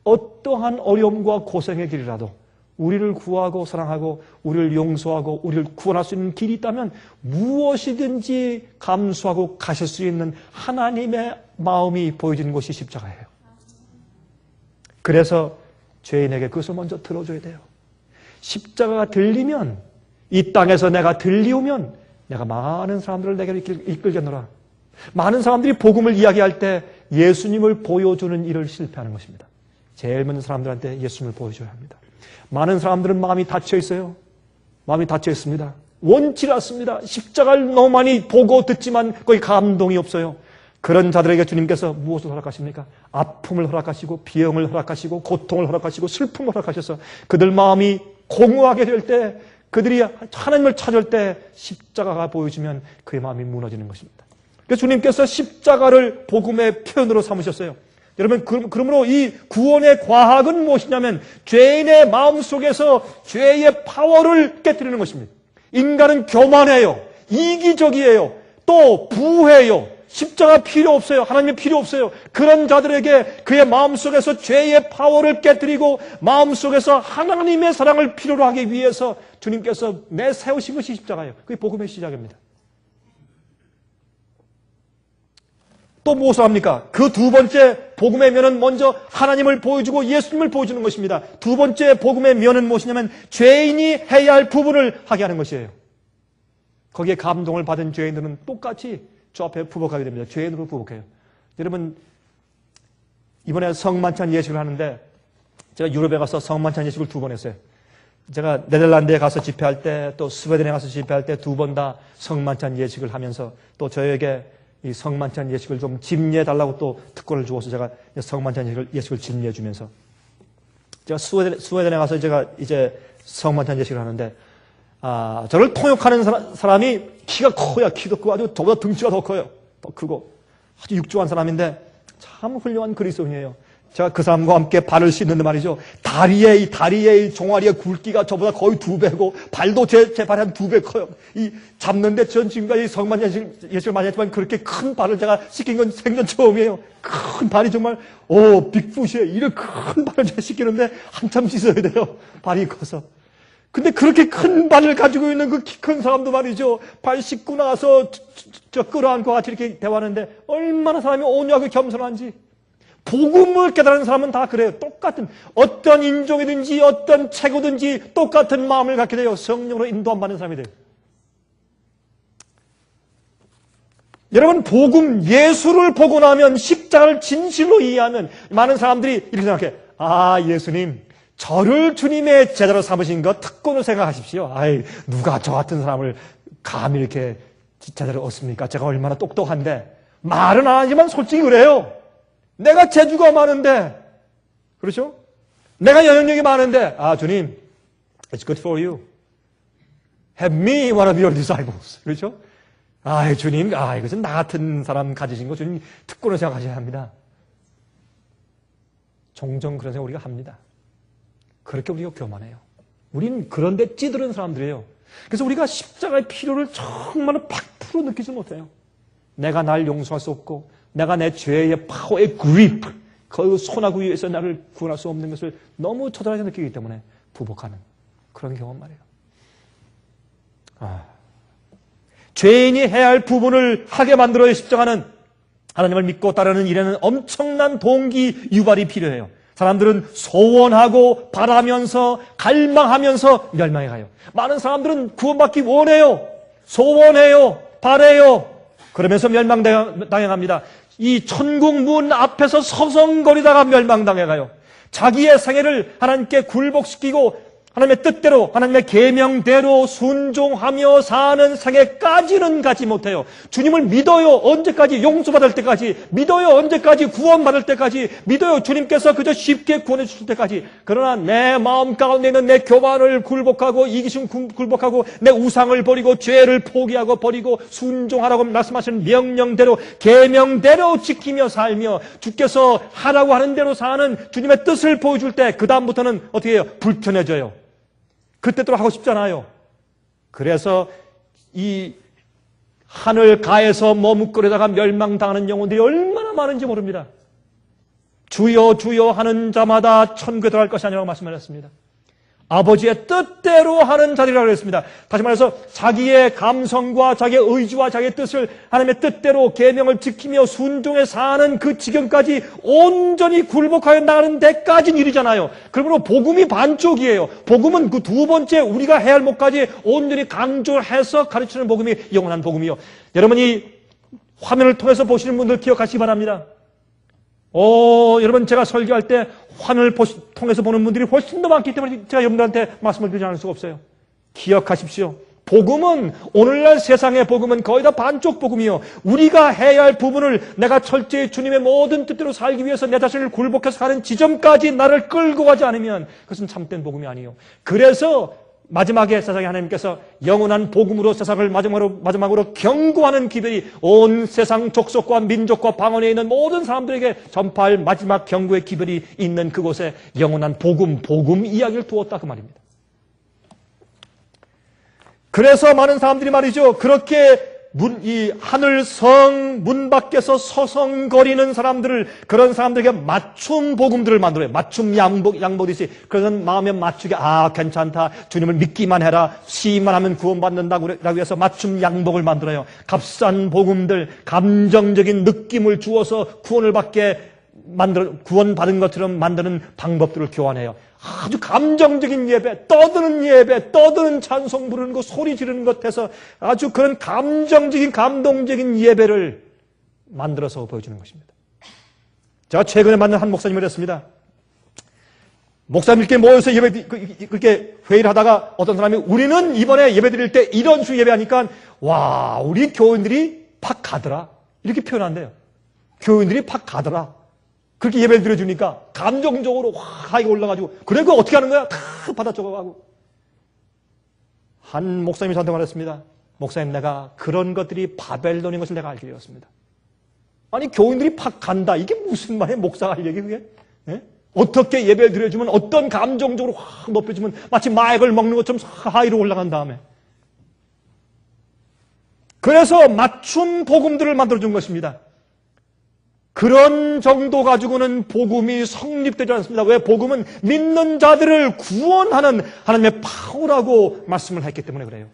어떠한 어려움과 고생의 길이라도 우리를 구하고 사랑하고 우리를 용서하고 우리를 구원할 수 있는 길이 있다면 무엇이든지 감수하고 가실 수 있는 하나님의 마음이 보여지는 것이 십자가예요. 그래서 죄인에게 그것을 먼저 들어줘야 돼요. 십자가가 들리면, 이 땅에서 내가 들리우면 내가 많은 사람들을 내게로 이끌겠노라. 많은 사람들이 복음을 이야기할 때 예수님을 보여주는 일을 실패하는 것입니다. 제일 먼저 사람들한테 예수님을 보여줘야 합니다. 많은 사람들은 마음이 닫혀 있어요. 마음이 닫혀 있습니다. 원치 않습니다. 십자가를 너무 많이 보고 듣지만 거기 감동이 없어요. 그런 자들에게 주님께서 무엇을 허락하십니까? 아픔을 허락하시고 비형을 허락하시고 고통을 허락하시고 슬픔을 허락하셔서 그들 마음이 공허하게 될 때, 그들이 하나님을 찾을 때 십자가가 보여지면 그의 마음이 무너지는 것입니다. 그래서 주님께서 십자가를 복음의 표현으로 삼으셨어요. 여러분, 그러므로 이 구원의 과학은 무엇이냐면 죄인의 마음속에서 죄의 파워를 깨뜨리는 것입니다. 인간은 교만해요. 이기적이에요. 또 부해요. 십자가 필요 없어요. 하나님이 필요 없어요. 그런 자들에게 그의 마음속에서 죄의 파워를 깨뜨리고 마음속에서 하나님의 사랑을 필요로 하기 위해서 주님께서 내세우신 것이 십자가예요. 그게 복음의 시작입니다. 또 무엇을 합니까? 그 두 번째 복음의 면은 먼저 하나님을 보여주고 예수님을 보여주는 것입니다. 두 번째 복음의 면은 무엇이냐면 죄인이 해야 할 부분을 하게 하는 것이에요. 거기에 감동을 받은 죄인들은 똑같이 저 앞에 부복하게 됩니다. 죄인으로 부복해요. 여러분, 이번에 성만찬 예식을 하는데 제가 유럽에 가서 성만찬 예식을 2번 했어요. 제가 네덜란드에 가서 집회할 때, 또 스웨덴에 가서 집회할 때 2번 다 성만찬 예식을 하면서 또 저에게 이 성만찬 예식을 좀 집례해 달라고 또 특권을 주어서 제가 성만찬 예식을 집례해 주면서 제가 스웨덴에 가서 제가 이제 성만찬 예식을 하는데, 저를 통역하는 사람이 키가 커요. 키도 크고 아주 저보다 등치가 더 커요. 더 크고 아주 육중한 사람인데 참 훌륭한 그리스도인이에요. 제가 그 사람과 함께 발을 씻는데 말이죠. 다리의 종아리의 굵기가 저보다 거의 2배고 발도 제 발이 한 2배 커요. 이 잡는데 전 지금까지 성만찬 예식을 많이 했지만 그렇게 큰 발을 제가 씻긴 건 생전 처음이에요. 큰 발이 정말 빅풋이에요. 이런 큰 발을 제가 씻기는데 한참 씻어야 돼요. 발이 커서. 근데 그렇게 큰 발을 가지고 있는 그 키 큰 사람도 말이죠. 발 씻고 나서 저 끌어안고 같이 이렇게 대화하는데 얼마나 사람이 온유하고 겸손한지. 복음을 깨달은 사람은 다 그래요. 똑같은, 어떤 인종이든지 어떤 체구든지 똑같은 마음을 갖게 돼요. 성령으로 인도함 받는 사람이 돼요. 여러분, 복음, 예수를 보고 나면, 십자가를 진실로 이해하면 많은 사람들이 이렇게 생각해. 예수님, 저를 주님의 제자로 삼으신 것 특권을 생각하십시오. 누가 저 같은 사람을 감히 이렇게 제자로 얻습니까? 제가 얼마나 똑똑한데. 말은 안 하지만 솔직히 그래요. 내가 재주가 많은데, 그렇죠? 내가 영향력이 많은데, 주님, it's good for you. Have me one of your disciples. 그렇죠? 주님, 이것은 나 같은 사람 가지신 거 주님 특권을 생각하셔야 합니다. 종종 그런 생각 우리가 합니다. 그렇게 우리가 교만해요. 우리는 그런데 찌들은 사람들이에요. 그래서 우리가 십자가의 필요를 정말 100% 느끼지 못해요. 내가 날 용서할 수 없고, 내가 내 죄의 파워의 그립, 그 손아귀 위에서 나를 구원할 수 없는 것을 너무 처절하게 느끼기 때문에 부복하는 그런 경험 말이에요. 죄인이 해야 할 부분을 하게 만들어야 십자가는 하나님을 믿고 따르는 일에는 엄청난 동기 유발이 필요해요. 사람들은 소원하고 바라면서 갈망하면서 멸망해 가요. 많은 사람들은 구원받기 원해요. 소원해요. 바래요. 그러면서 멸망당해갑니다. 이 천국 문 앞에서 서성거리다가 멸망당해 가요. 자기의 생애를 하나님께 굴복시키고 하나님의 뜻대로 하나님의 계명대로 순종하며 사는 생애까지는 가지 못해요. 주님을 믿어요. 언제까지? 용서받을 때까지. 믿어요. 언제까지? 구원받을 때까지. 믿어요. 주님께서 그저 쉽게 구원해 주실 때까지. 그러나 내 마음 가운데 있는 내 교만을 굴복하고 이기심 굴복하고 내 우상을 버리고 죄를 포기하고 버리고 순종하라고 말씀하시는 명령대로 계명대로 지키며 살며 주께서 하라고 하는 대로 사는 주님의 뜻을 보여줄 때 그 다음부터는 어떻게 해요? 불편해져요. 그때대로 하고 싶잖아요. 그래서 이 하늘 가에서 머뭇거리다가 멸망당하는 영혼들이 얼마나 많은지 모릅니다. 주여 주여 하는 자마다 천국에 들어갈 것이 아니라고 말씀하셨습니다. 아버지의 뜻대로 하는 자리라고 했습니다. 다시 말해서 자기의 감성과 자기의 의지와 자기의 뜻을 하나님의 뜻대로 계명을 지키며 순종해 사는 그 지경까지 온전히 굴복하여 나가는 데까지는 일이잖아요. 그러므로 복음이 반쪽이에요. 복음은 그 두 번째 우리가 해야 할 목까지 온전히 강조해서 가르치는 복음이 영원한 복음이요. 여러분이 화면을 통해서 보시는 분들 기억하시기 바랍니다. 여러분 제가 설교할 때 화면을 통해서 보는 분들이 훨씬 더 많기 때문에 제가 여러분들한테 말씀을 드리지 않을 수가 없어요. 기억하십시오. 복음은 오늘날 세상의 복음은 거의 다 반쪽 복음이요. 우리가 해야 할 부분을 내가 철저히 주님의 모든 뜻대로 살기 위해서 내 자신을 굴복해서 가는 지점까지 나를 끌고 가지 않으면 그것은 참된 복음이 아니에요. 그래서 마지막에 세상에 하나님께서 영원한 복음으로 세상을 마지막으로 경고하는 기별이 온 세상 족속과 민족과 방언에 있는 모든 사람들에게 전파할 마지막 경고의 기별이 있는 그곳에 영원한 복음 이야기를 두었다 그 말입니다. 그래서 많은 사람들이 말이죠. 그렇게 이 하늘 성 문 밖에서 서성거리는 사람들을 그런 사람들에게 맞춤 복음들을 만들어요. 맞춤 양복이지. 그래서 마음에 맞추게 괜찮다. 주님을 믿기만 해라. 시인만 하면 구원받는다고 해서 맞춤 양복을 만들어요. 값싼 복음들, 감정적인 느낌을 주어서 구원받은 것처럼 만드는 방법들을 교환해요. 아주 감정적인 예배, 떠드는 예배, 떠드는 찬송 부르는 것, 소리 지르는 것에서 아주 그런 감동적인 예배를 만들어서 보여주는 것입니다. 제가 최근에 만난 한 목사님을 했습니다. 목사님들끼리 모여서 그렇게 회의를 하다가 어떤 사람이 우리는 이번에 예배 드릴 때 이런 식 예배하니까 우리 교인들이 팍 가더라. 이렇게 표현한대요. 교인들이 팍 가더라. 그렇게 예배를 드려주니까 감정적으로 이게 올라가지고 그래 그거 어떻게 하는 거야? 다 받아 적어가고 한 목사님이 저한테 말했습니다. 목사님 내가 그런 것들이 바벨론인 것을 내가 알게 되었습니다. 아니 교인들이 팍 간다. 이게 무슨 말이에요? 목사가 할 얘기 그게? 예? 어떻게 예배를 드려주면 어떤 감정적으로 확 높여주면 마치 마약을 먹는 것처럼 하이로 올라간 다음에 그래서 맞춤 복음들을 만들어준 것입니다. 그런 정도 가지고는 복음이 성립되지 않습니다. 왜? 복음은 믿는 자들을 구원하는 하나님의 파워라고 말씀을 했기 때문에 그래요.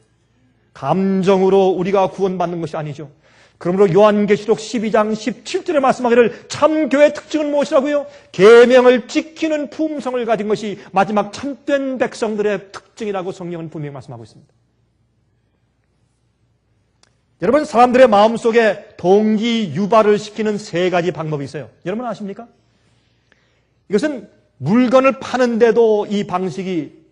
감정으로 우리가 구원받는 것이 아니죠. 그러므로 요한계시록 12장 17절에 말씀하기를 참교의 특징은 무엇이라고요? 계명을 지키는 품성을 가진 것이 마지막 참된 백성들의 특징이라고 성경은 분명히 말씀하고 있습니다. 여러분 사람들의 마음속에 동기 유발을 시키는 세 가지 방법이 있어요. 여러분 아십니까? 이것은 물건을 파는데도 이 방식이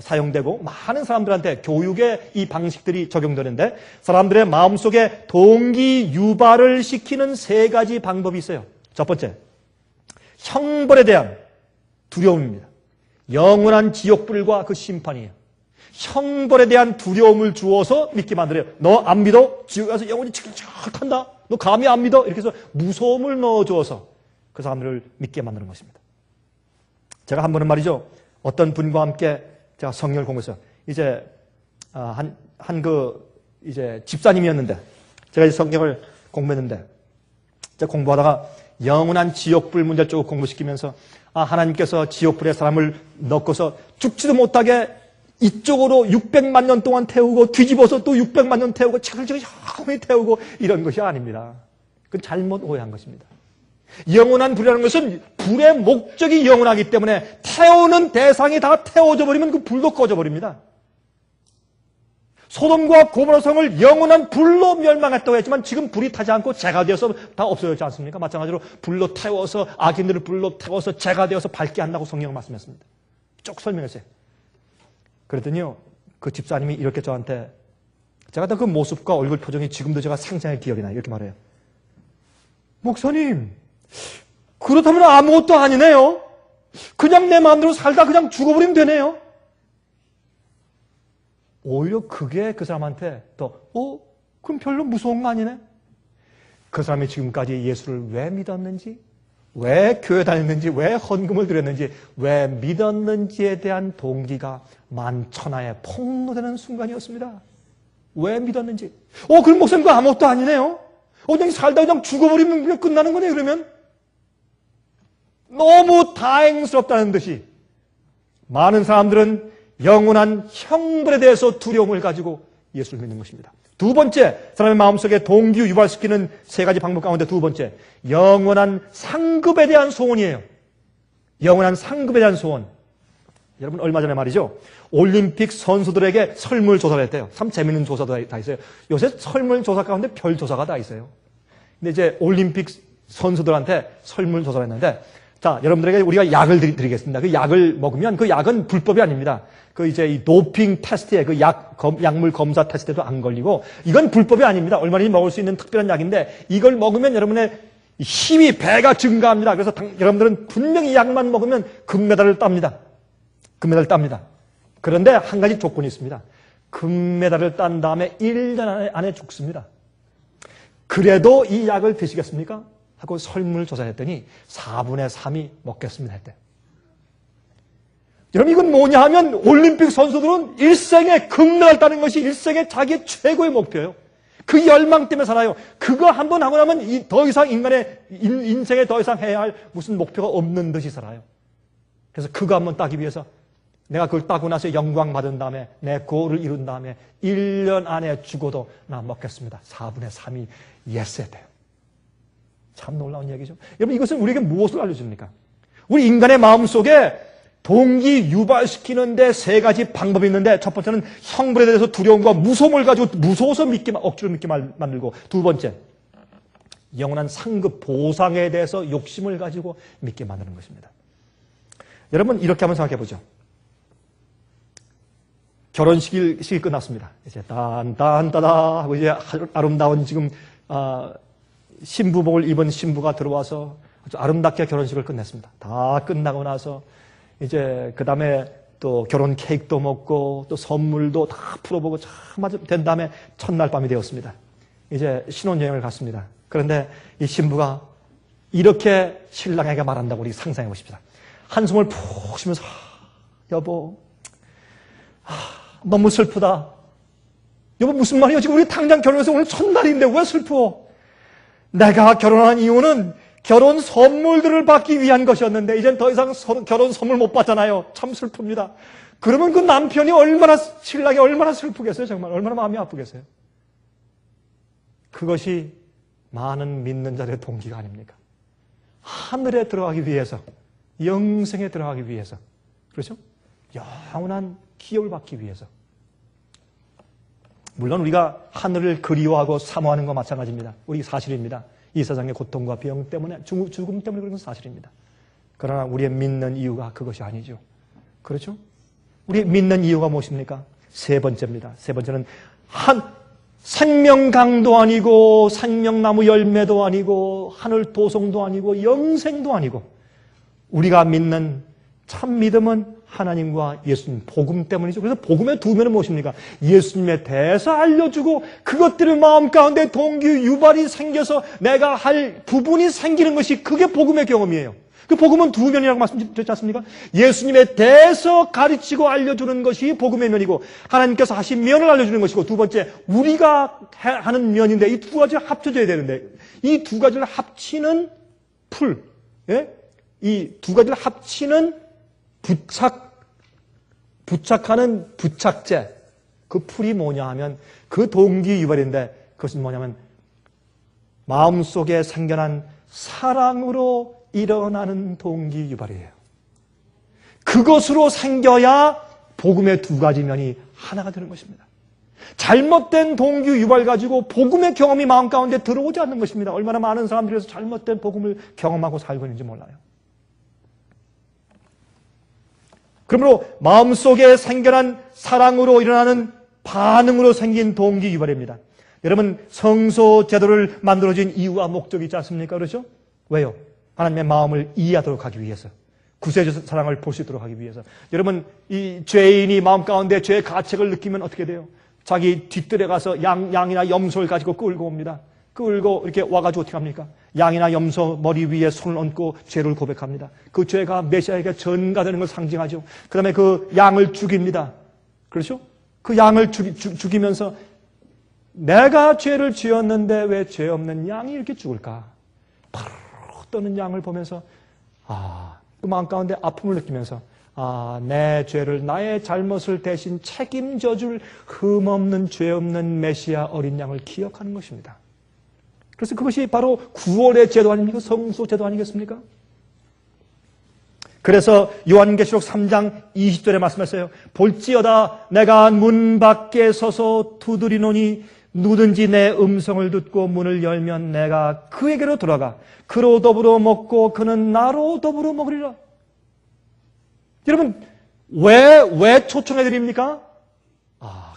사용되고 많은 사람들한테 교육에 이 방식들이 적용되는데 사람들의 마음속에 동기 유발을 시키는 세 가지 방법이 있어요. 첫 번째, 형벌에 대한 두려움입니다. 영원한 지옥불과 그 심판이에요. 형벌에 대한 두려움을 주어서 믿게 만들어요. 너 안 믿어? 지옥에 가서 영원히 지긋지긋한다. 너 감히 안 믿어? 이렇게 해서 무서움을 넣어주어서 그 사람들을 믿게 만드는 것입니다. 제가 한 번은 말이죠. 어떤 분과 함께 제가 성경을 공부했어요. 이제 이제 집사님이었는데 제가 이제 성경을 공부했는데 제가 공부하다가 영원한 지옥불 문제 쪽을 공부시키면서 하나님께서 지옥불에 사람을 넣고서 죽지도 못하게 이쪽으로 600만 년 동안 태우고 뒤집어서 또 600만 년 태우고 지글지글 영원히 태우고 이런 것이 아닙니다. 그건 잘못 오해한 것입니다. 영원한 불이라는 것은 불의 목적이 영원하기 때문에 태우는 대상이 다 태워져 버리면 그 불도 꺼져 버립니다. 소돔과 고모라 성을 영원한 불로 멸망했다고 했지만 지금 불이 타지 않고 재가 되어서 다 없어졌지 않습니까? 마찬가지로 불로 태워서 악인들을 불로 태워서 재가 되어서 밝게 한다고 성경을 말씀했습니다. 쭉 설명했어요. 그랬더니요, 그 집사님이 이렇게 저한테, 제가 그 모습과 얼굴 표정이 지금도 제가 생생하게 기억이 나요. 이렇게 말해요. 목사님, 그렇다면 아무것도 아니네요. 그냥 내 마음대로 살다 그냥 죽어버리면 되네요. 오히려 그게 그 사람한테 그럼 별로 무서운 거 아니네? 그 사람이 지금까지 예수를 왜 믿었는지, 왜 교회 다녔는지, 왜 헌금을 드렸는지, 왜 믿었는지에 대한 동기가 만천하에 폭로되는 순간이었습니다. 왜 믿었는지. 그럼 목사님 그거 아무것도 아니네요. 그냥 살다 그냥 죽어버리면 그냥 끝나는 거네, 그러면? 너무 다행스럽다는 듯이 많은 사람들은 영원한 형벌에 대해서 두려움을 가지고 예수를 믿는 것입니다. 두 번째, 사람의 마음속에 동기 유발시키는 세 가지 방법 가운데 두 번째, 영원한 상급에 대한 소원이에요. 영원한 상급에 대한 소원. 여러분 얼마 전에 말이죠, 올림픽 선수들에게 설문조사를 했대요. 참 재밌는 조사도 다 있어요. 요새 설문조사 가운데 별조사가 다 있어요. 근데 이제 올림픽 선수들한테 설문조사를 했는데, 자, 여러분들에게 우리가 약을 드리겠습니다. 그 약을 먹으면 그 약은 불법이 아닙니다. 그 이제 이 도핑 테스트에 그 약물 검사 테스트에도 안 걸리고 이건 불법이 아닙니다. 얼마든지 먹을 수 있는 특별한 약인데 이걸 먹으면 여러분의 힘이 배가 증가합니다. 그래서 여러분들은 분명히 이 약만 먹으면 금메달을 땁니다. 금메달을 땁니다. 그런데 한 가지 조건이 있습니다. 금메달을 딴 다음에 1년 안에 죽습니다. 그래도 이 약을 드시겠습니까? 하고 설문조사했더니 4분의 3이 먹겠습니다 했대요. 여러분 이건 뭐냐 하면 올림픽 선수들은 일생에 금메달 따는 것이 일생에 자기의 최고의 목표예요. 그 열망 때문에 살아요. 그거 한번 하고 나면 더 이상 인생에 더 이상 해야 할 무슨 목표가 없는 듯이 살아요. 그래서 그거 한번 따기 위해서 내가 그걸 따고 나서 영광 받은 다음에 내 고를 이룬 다음에 1년 안에 죽어도 나 먹겠습니다. 4분의 3이 예스에 돼요. 참 놀라운 얘기죠. 여러분 이것은 우리에게 무엇을 알려줍니까? 우리 인간의 마음속에 동기 유발시키는데 세 가지 방법이 있는데 첫 번째는 형벌에 대해서 두려움과 무서움을 가지고 무서워서 억지로 믿게 만들고, 두 번째 영원한 상급 보상에 대해서 욕심을 가지고 믿게 만드는 것입니다. 여러분 이렇게 한번 생각해 보죠. 결혼식이 끝났습니다. 이제 딴딴따다 하고 이제 아름다운 지금 신부복을 입은 신부가 들어와서 아주 아름답게 결혼식을 끝냈습니다. 다 끝나고 나서 이제 그 다음에 또 결혼 케이크도 먹고 또 선물도 다 풀어보고 참 아주 된 다음에 첫날 밤이 되었습니다. 이제 신혼여행을 갔습니다. 그런데 이 신부가 이렇게 신랑에게 말한다고 우리 상상해 보십시다. 한숨을 푹 쉬면서 여보 너무 슬프다. 여보 무슨 말이야? 지금 우리 당장 결혼해서 오늘 첫날인데 왜 슬퍼? 내가 결혼한 이유는 결혼 선물들을 받기 위한 것이었는데 이젠 더 이상 결혼 선물 못 받잖아요. 참 슬픕니다. 그러면 그 남편이 신랑이 얼마나 슬프겠어요? 정말 얼마나 마음이 아프겠어요? 그것이 많은 믿는 자들의 동기가 아닙니까? 하늘에 들어가기 위해서, 영생에 들어가기 위해서, 그렇죠? 영원한 기업을 받기 위해서. 물론 우리가 하늘을 그리워하고 사모하는 것 마찬가지입니다. 우리 사실입니다. 이 세상의 고통과 병 때문에, 죽음 때문에 그런 건 사실입니다. 그러나 우리의 믿는 이유가 그것이 아니죠. 그렇죠? 우리 믿는 이유가 무엇입니까? 세 번째입니다. 세 번째는 생명강도 아니고 생명나무 열매도 아니고 하늘 도성도 아니고 영생도 아니고 우리가 믿는 참 믿음은 하나님과 예수님, 복음 때문이죠. 그래서 복음의 두 면은 무엇입니까? 예수님에 대해서 알려주고 그것들을 마음 가운데 동기 유발이 생겨서 내가 할 부분이 생기는 것이 그게 복음의 경험이에요. 그 복음은 두 면이라고 말씀드렸지 않습니까? 예수님에 대해서 가르치고 알려주는 것이 복음의 면이고 하나님께서 하신 면을 알려주는 것이고 두 번째 우리가 하는 면인데 이 두 가지를 합쳐져야 되는데 이 두 가지를 합치는 풀, 예? 이 두 가지를 합치는 부착하는 부착제, 그 풀이 뭐냐 하면 그 동기 유발인데 그것은 뭐냐면 마음속에 생겨난 사랑으로 일어나는 동기 유발이에요. 그것으로 생겨야 복음의 두 가지 면이 하나가 되는 것입니다. 잘못된 동기 유발 가지고 복음의 경험이 마음 가운데 들어오지 않는 것입니다. 얼마나 많은 사람들이 잘못된 복음을 경험하고 살고 있는지 몰라요. 그러므로 마음속에 생겨난 사랑으로 일어나는 반응으로 생긴 동기 유발입니다. 여러분 성소 제도를 만들어진 이유와 목적이 있지 않습니까? 그렇죠? 왜요? 하나님의 마음을 이해하도록 하기 위해서, 구세주 사랑을 볼 수 있도록 하기 위해서. 여러분 이 죄인이 마음 가운데 죄의 가책을 느끼면 어떻게 돼요? 자기 뒷뜰에 가서 양이나 염소를 가지고 끌고 옵니다. 끌고 이렇게 와가지고 어떻게 합니까? 양이나 염소 머리 위에 손을 얹고 죄를 고백합니다. 그 죄가 메시아에게 전가되는 걸 상징하죠. 그 다음에 그 양을 죽입니다. 그렇죠? 그 양을 죽이면서 내가 죄를 지었는데 왜 죄 없는 양이 이렇게 죽을까? 바로 떠는 양을 보면서 그 마음 가운데 아픔을 느끼면서 내 죄를, 나의 잘못을 대신 책임져 줄 흠없는 죄 없는 메시아 어린 양을 기억하는 것입니다. 그래서 그것이 바로 구원의 제도 아닙니까? 성소 제도 아니겠습니까? 그래서 요한계시록 3장 20절에 말씀했어요. 볼지어다 내가 문 밖에 서서 두드리노니 누구든지 내 음성을 듣고 문을 열면 내가 그에게로 돌아가 그로 더불어 먹고 그는 나로 더불어 먹으리라. 여러분 왜 초청해 드립니까?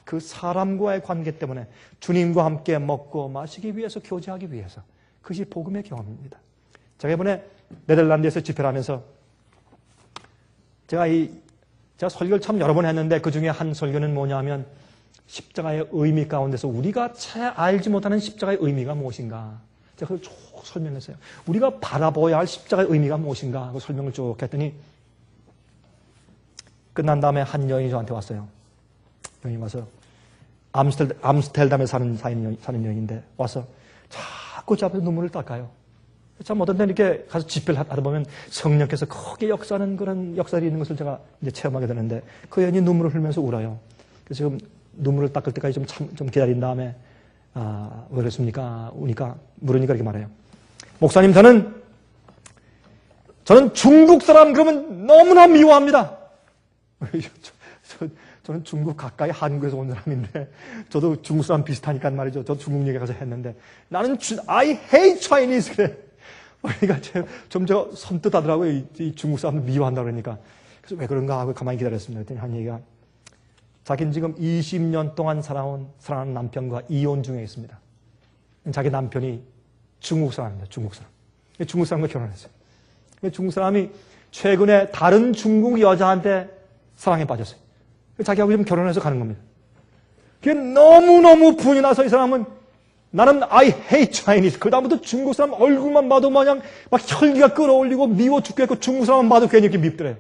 그 사람과의 관계 때문에 주님과 함께 먹고 마시기 위해서, 교제하기 위해서. 그것이 복음의 경험입니다. 제가 이번에 네덜란드에서 집회를 하면서 제가 설교를 참 여러 번 했는데 그 중에 한 설교는 뭐냐면 십자가의 의미 가운데서 우리가 잘 알지 못하는 십자가의 의미가 무엇인가. 제가 그걸 쭉 설명했어요. 우리가 바라보아야 할 십자가의 의미가 무엇인가 하고 설명을 쭉 했더니 끝난 다음에 한 여인이 저한테 왔어요. 여인이 와서 암스텔담에 사는 여인인데 와서 자꾸 제 앞에서 눈물을 닦아요. 참 어떤 때는 이렇게 가서 집회를 하다 보면 성령께서 크게 역사하는 그런 역사가 있는 것을 제가 이제 체험하게 되는데 그 여인이 눈물을 흘리면서 울어요. 그래서 지금 눈물을 닦을 때까지 좀 기다린 다음에 왜 그랬습니까? 물으니까 이렇게 말해요. 목사님, 저는 중국 사람 그러면 너무나 미워합니다. 저는 중국 가까이 한국에서 온 사람인데 저도 중국 사람 비슷하니까 말이죠. 저도 중국 얘기 가서 했는데 나는 I hate Chinese 그래. 그러니까 좀 저 섬뜩하더라고요. 이 중국 사람을 미워한다 그러니까. 그래서 왜 그런가 하고 가만히 기다렸습니다. 그랬더니 한 얘기가 자기는 지금 20년 동안 사랑하는 남편과 이혼 중에 있습니다. 자기 남편이 중국 사람입니다. 중국 사람. 중국 사람과 결혼했어요. 중국 사람이 최근에 다른 중국 여자한테 사랑에 빠졌어요. 자기하고 지금 결혼해서 가는 겁니다. 그게 너무너무 분이 나서 이 사람은 나는 I hate Chinese. 그 다음부터 중국 사람 얼굴만 봐도 마냥 막 혈기가 끌어올리고 미워 죽겠고 중국 사람만 봐도 괜히 이렇게 밉더래요.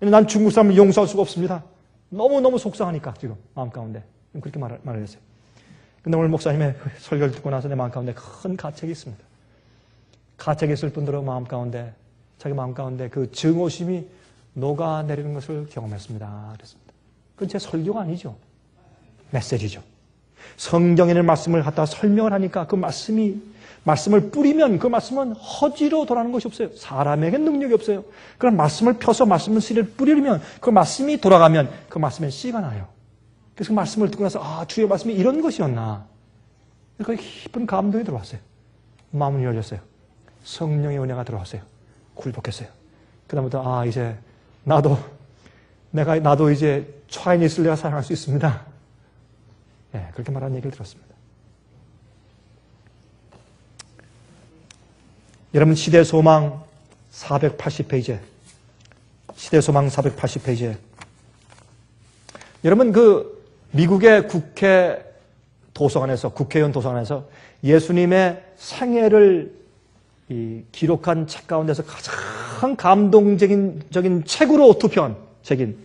난 중국 사람을 용서할 수가 없습니다. 너무너무 속상하니까 지금 마음 가운데 그렇게 말을 했어요. 근데 오늘 목사님의 설교를 듣고 나서 내 마음 가운데 큰 가책이 있습니다. 가책이 있을 뿐더러 자기 마음 가운데 그 증오심이 녹아내리는 것을 경험했습니다. 그랬습니다. 그건 제 설교가 아니죠. 메시지죠. 성경에 있는 말씀을 갖다가 설명을 하니까 그 말씀을 뿌리면 그 말씀은 허지로 돌아가는 것이 없어요. 사람에게 능력이 없어요. 그런 말씀을 펴서 말씀을 씨를 뿌리면 그 말씀이 돌아가면 그 말씀에 씨가 나요. 그래서 그 말씀을 듣고 나서 주의 말씀이 이런 것이었나. 그 깊은 감동이 들어왔어요. 마음이 열렸어요. 성령의 은혜가 들어왔어요. 굴복했어요. 그 다음부터 이제 나도 이제 차이니스를 내가 사랑할 수 있습니다. 그렇게 말하는 얘기를 들었습니다. 여러분 시대 소망 480페이지에 시대소망 480페이지에 여러분 그 미국의 국회 도서관에서 국회의원 도서관에서 예수님의 생애를 기록한 책 가운데서 가장 감동적인 책으로 투표책인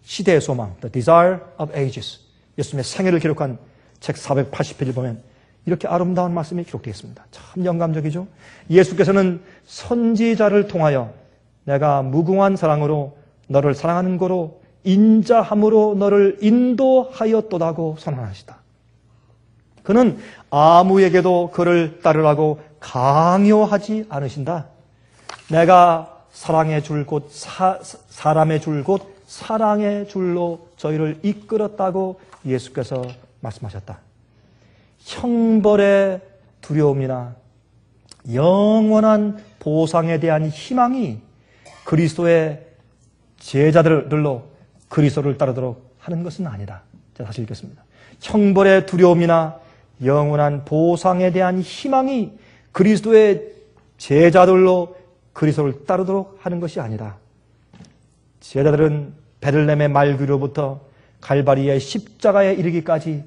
시대의 소망, The Desire of Ages, 예수님의 생애를 기록한 책 480페이지를 보면 이렇게 아름다운 말씀이 기록되어 있습니다. 참 영감적이죠. 예수께서는 선지자를 통하여 내가 무궁한 사랑으로 너를 사랑하는 거로 인자함으로 너를 인도하였도다고 선언하시다. 그는 아무에게도 그를 따르라고 강요하지 않으신다. 내가 사랑의 줄 곧 사람의 줄 곧 사랑의 줄로 저희를 이끌었다고 예수께서 말씀하셨다. 형벌의 두려움이나 영원한 보상에 대한 희망이 그리스도의 제자들로 그리스도를 따르도록 하는 것은 아니다. 제가 다시 읽겠습니다. 형벌의 두려움이나 영원한 보상에 대한 희망이 그리스도의 제자들로 그리스도를 따르도록 하는 것이 아니다. 제자들은 베들레헴의 말귀로부터 갈바리의 십자가에 이르기까지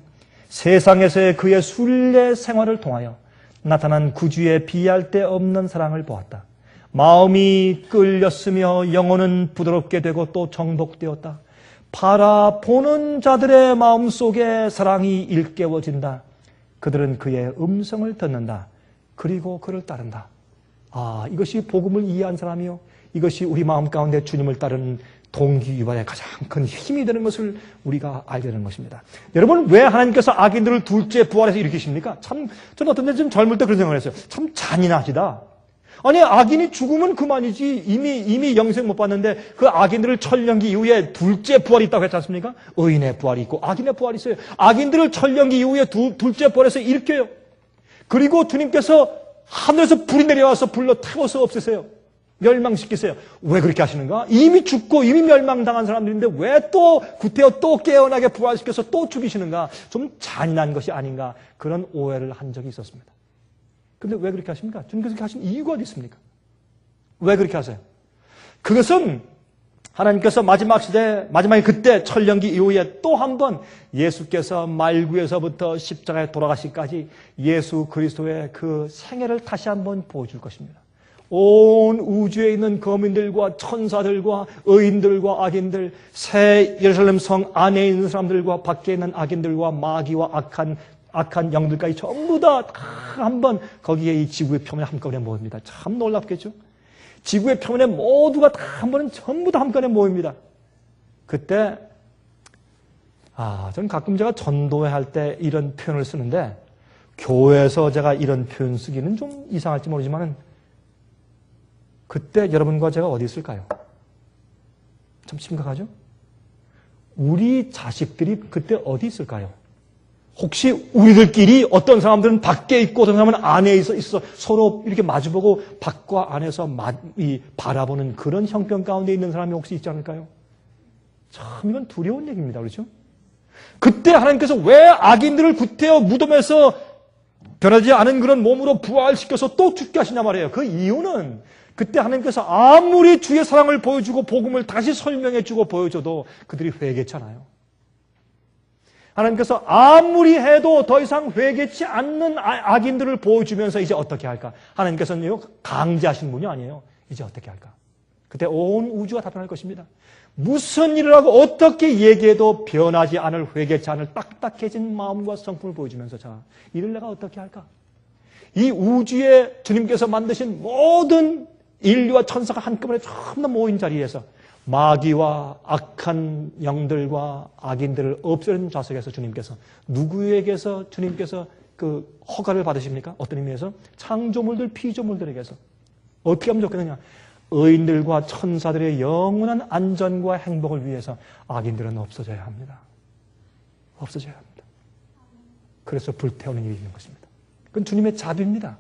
세상에서의 그의 순례 생활을 통하여 나타난 구주의 비할 데 없는 사랑을 보았다. 마음이 끌렸으며 영혼은 부드럽게 되고 또 정복되었다. 바라보는 자들의 마음속에 사랑이 일깨워진다. 그들은 그의 음성을 듣는다. 그리고 그를 따른다. 이것이 복음을 이해한 사람이요. 이것이 우리 마음 가운데 주님을 따르는 동기유발의 가장 큰 힘이 되는 것을 우리가 알게 되는 것입니다. 여러분, 왜 하나님께서 악인들을 둘째 부활해서 일으키십니까? 저는 어떤 때 좀 젊을 때 그런 생각을 했어요. 참 잔인하시다. 아니, 악인이 죽으면 그만이지. 이미 영생 못 받는데 그 악인들을 천년기 이후에 둘째 부활이 있다고 했지 않습니까? 의인의 부활이 있고 악인의 부활이 있어요. 악인들을 천년기 이후에 둘째 부활해서 일으켜요. 그리고 주님께서 하늘에서 불이 내려와서 불로 태워서 없애세요. 멸망시키세요. 왜 그렇게 하시는가? 이미 죽고 이미 멸망당한 사람들인데 왜 또 구태여 또 깨어나게 부활시켜서 또 죽이시는가? 좀 잔인한 것이 아닌가? 그런 오해를 한 적이 있었습니다. 근데 왜 그렇게 하십니까? 주님께서 그렇게 하신 이유가 어디 있습니까? 왜 그렇게 하세요? 그것은 하나님께서 마지막에 그때 천년기 이후에 또 한 번 예수께서 말구에서부터 십자가에 돌아가시기까지 예수 그리스도의 그 생애를 다시 한번 보여줄 것입니다. 온 우주에 있는 거민들과 천사들과 의인들과 악인들, 새 예루살렘 성 안에 있는 사람들과 밖에 있는 악인들과 마귀와 악한 영들까지 전부 다 한번 거기에 이 지구의 표면에 한꺼번에 모입니다. 참 놀랍겠죠? 지구의 표면에 모두가 다 전부 다 한꺼번에 모입니다. 그때 저는 가끔 제가 전도회 할 때 이런 표현을 쓰는데 교회에서 제가 이런 표현 쓰기는 좀 이상할지 모르지만 그때 여러분과 제가 어디 있을까요? 참 심각하죠? 우리 자식들이 그때 어디 있을까요? 혹시 우리들끼리 어떤 사람들은 밖에 있고 어떤 사람은 안에 있어 서로 이렇게 마주보고 밖과 안에서 바라보는 그런 형편 가운데 있는 사람이 혹시 있지 않을까요? 참 이건 두려운 얘기입니다. 그렇죠? 그때 하나님께서 왜 악인들을 구태여 무덤에서 변하지 않은 그런 몸으로 부활시켜서 또 죽게 하시냐 말이에요. 그 이유는 그때 하나님께서 아무리 주의 사랑을 보여주고 복음을 다시 설명해주고 보여줘도 그들이 회개찮아요. 하나님께서 아무리 해도 더 이상 회개치 않는 악인들을 보여주면서 이제 어떻게 할까? 하나님께서는요, 강제하신 분이 아니에요. 이제 어떻게 할까? 그때 온 우주가 답변할 것입니다. 무슨 일을 하고 어떻게 얘기해도 변하지 않을 회개치 않을 딱딱해진 마음과 성품을 보여주면서 자, 이를 내가 어떻게 할까? 이 우주에 주님께서 만드신 모든 인류와 천사가 한꺼번에 전부 다 모인 자리에서 마귀와 악한 영들과 악인들을 없애는 좌석에서 주님께서 누구에게서 주님께서 그 허가를 받으십니까? 어떤 의미에서? 창조물들, 피조물들에게서 어떻게 하면 좋겠느냐? 의인들과 천사들의 영원한 안전과 행복을 위해서 악인들은 없어져야 합니다. 없어져야 합니다. 그래서 불태우는 일이 있는 것입니다. 그건 주님의 자비입니다.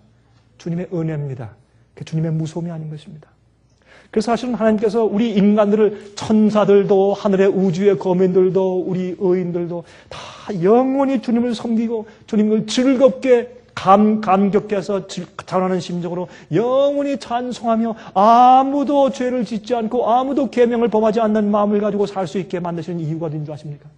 주님의 은혜입니다. 주님의 무서움이 아닌 것입니다. 그래서 사실은 하나님께서 우리 인간들을 천사들도 하늘의 우주의 거민들도 우리 의인들도 다 영원히 주님을 섬기고 주님을 즐겁게 감격해서 자원하는 심정으로 영원히 찬송하며 아무도 죄를 짓지 않고 아무도 계명을 범하지 않는 마음을 가지고 살 수 있게 만드시는 이유가 어딘 줄 아십니까?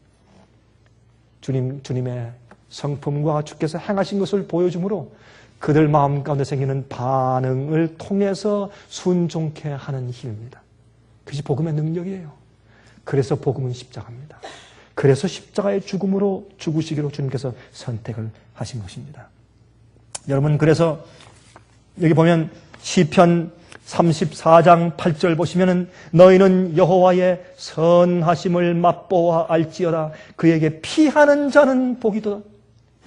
주님의 성품과 주께서 행하신 것을 보여주므로 그들 마음 가운데 생기는 반응을 통해서 순종케 하는 힘입니다. 그것이 복음의 능력이에요. 그래서 복음은 십자가입니다. 그래서 십자가의 죽음으로 죽으시기로 주님께서 선택을 하신 것입니다. 여러분, 그래서 여기 보면 시편 34장 8절 보시면은 너희는 여호와의 선하심을 맛보아 알지어다. 그에게 피하는 자는 복이도다.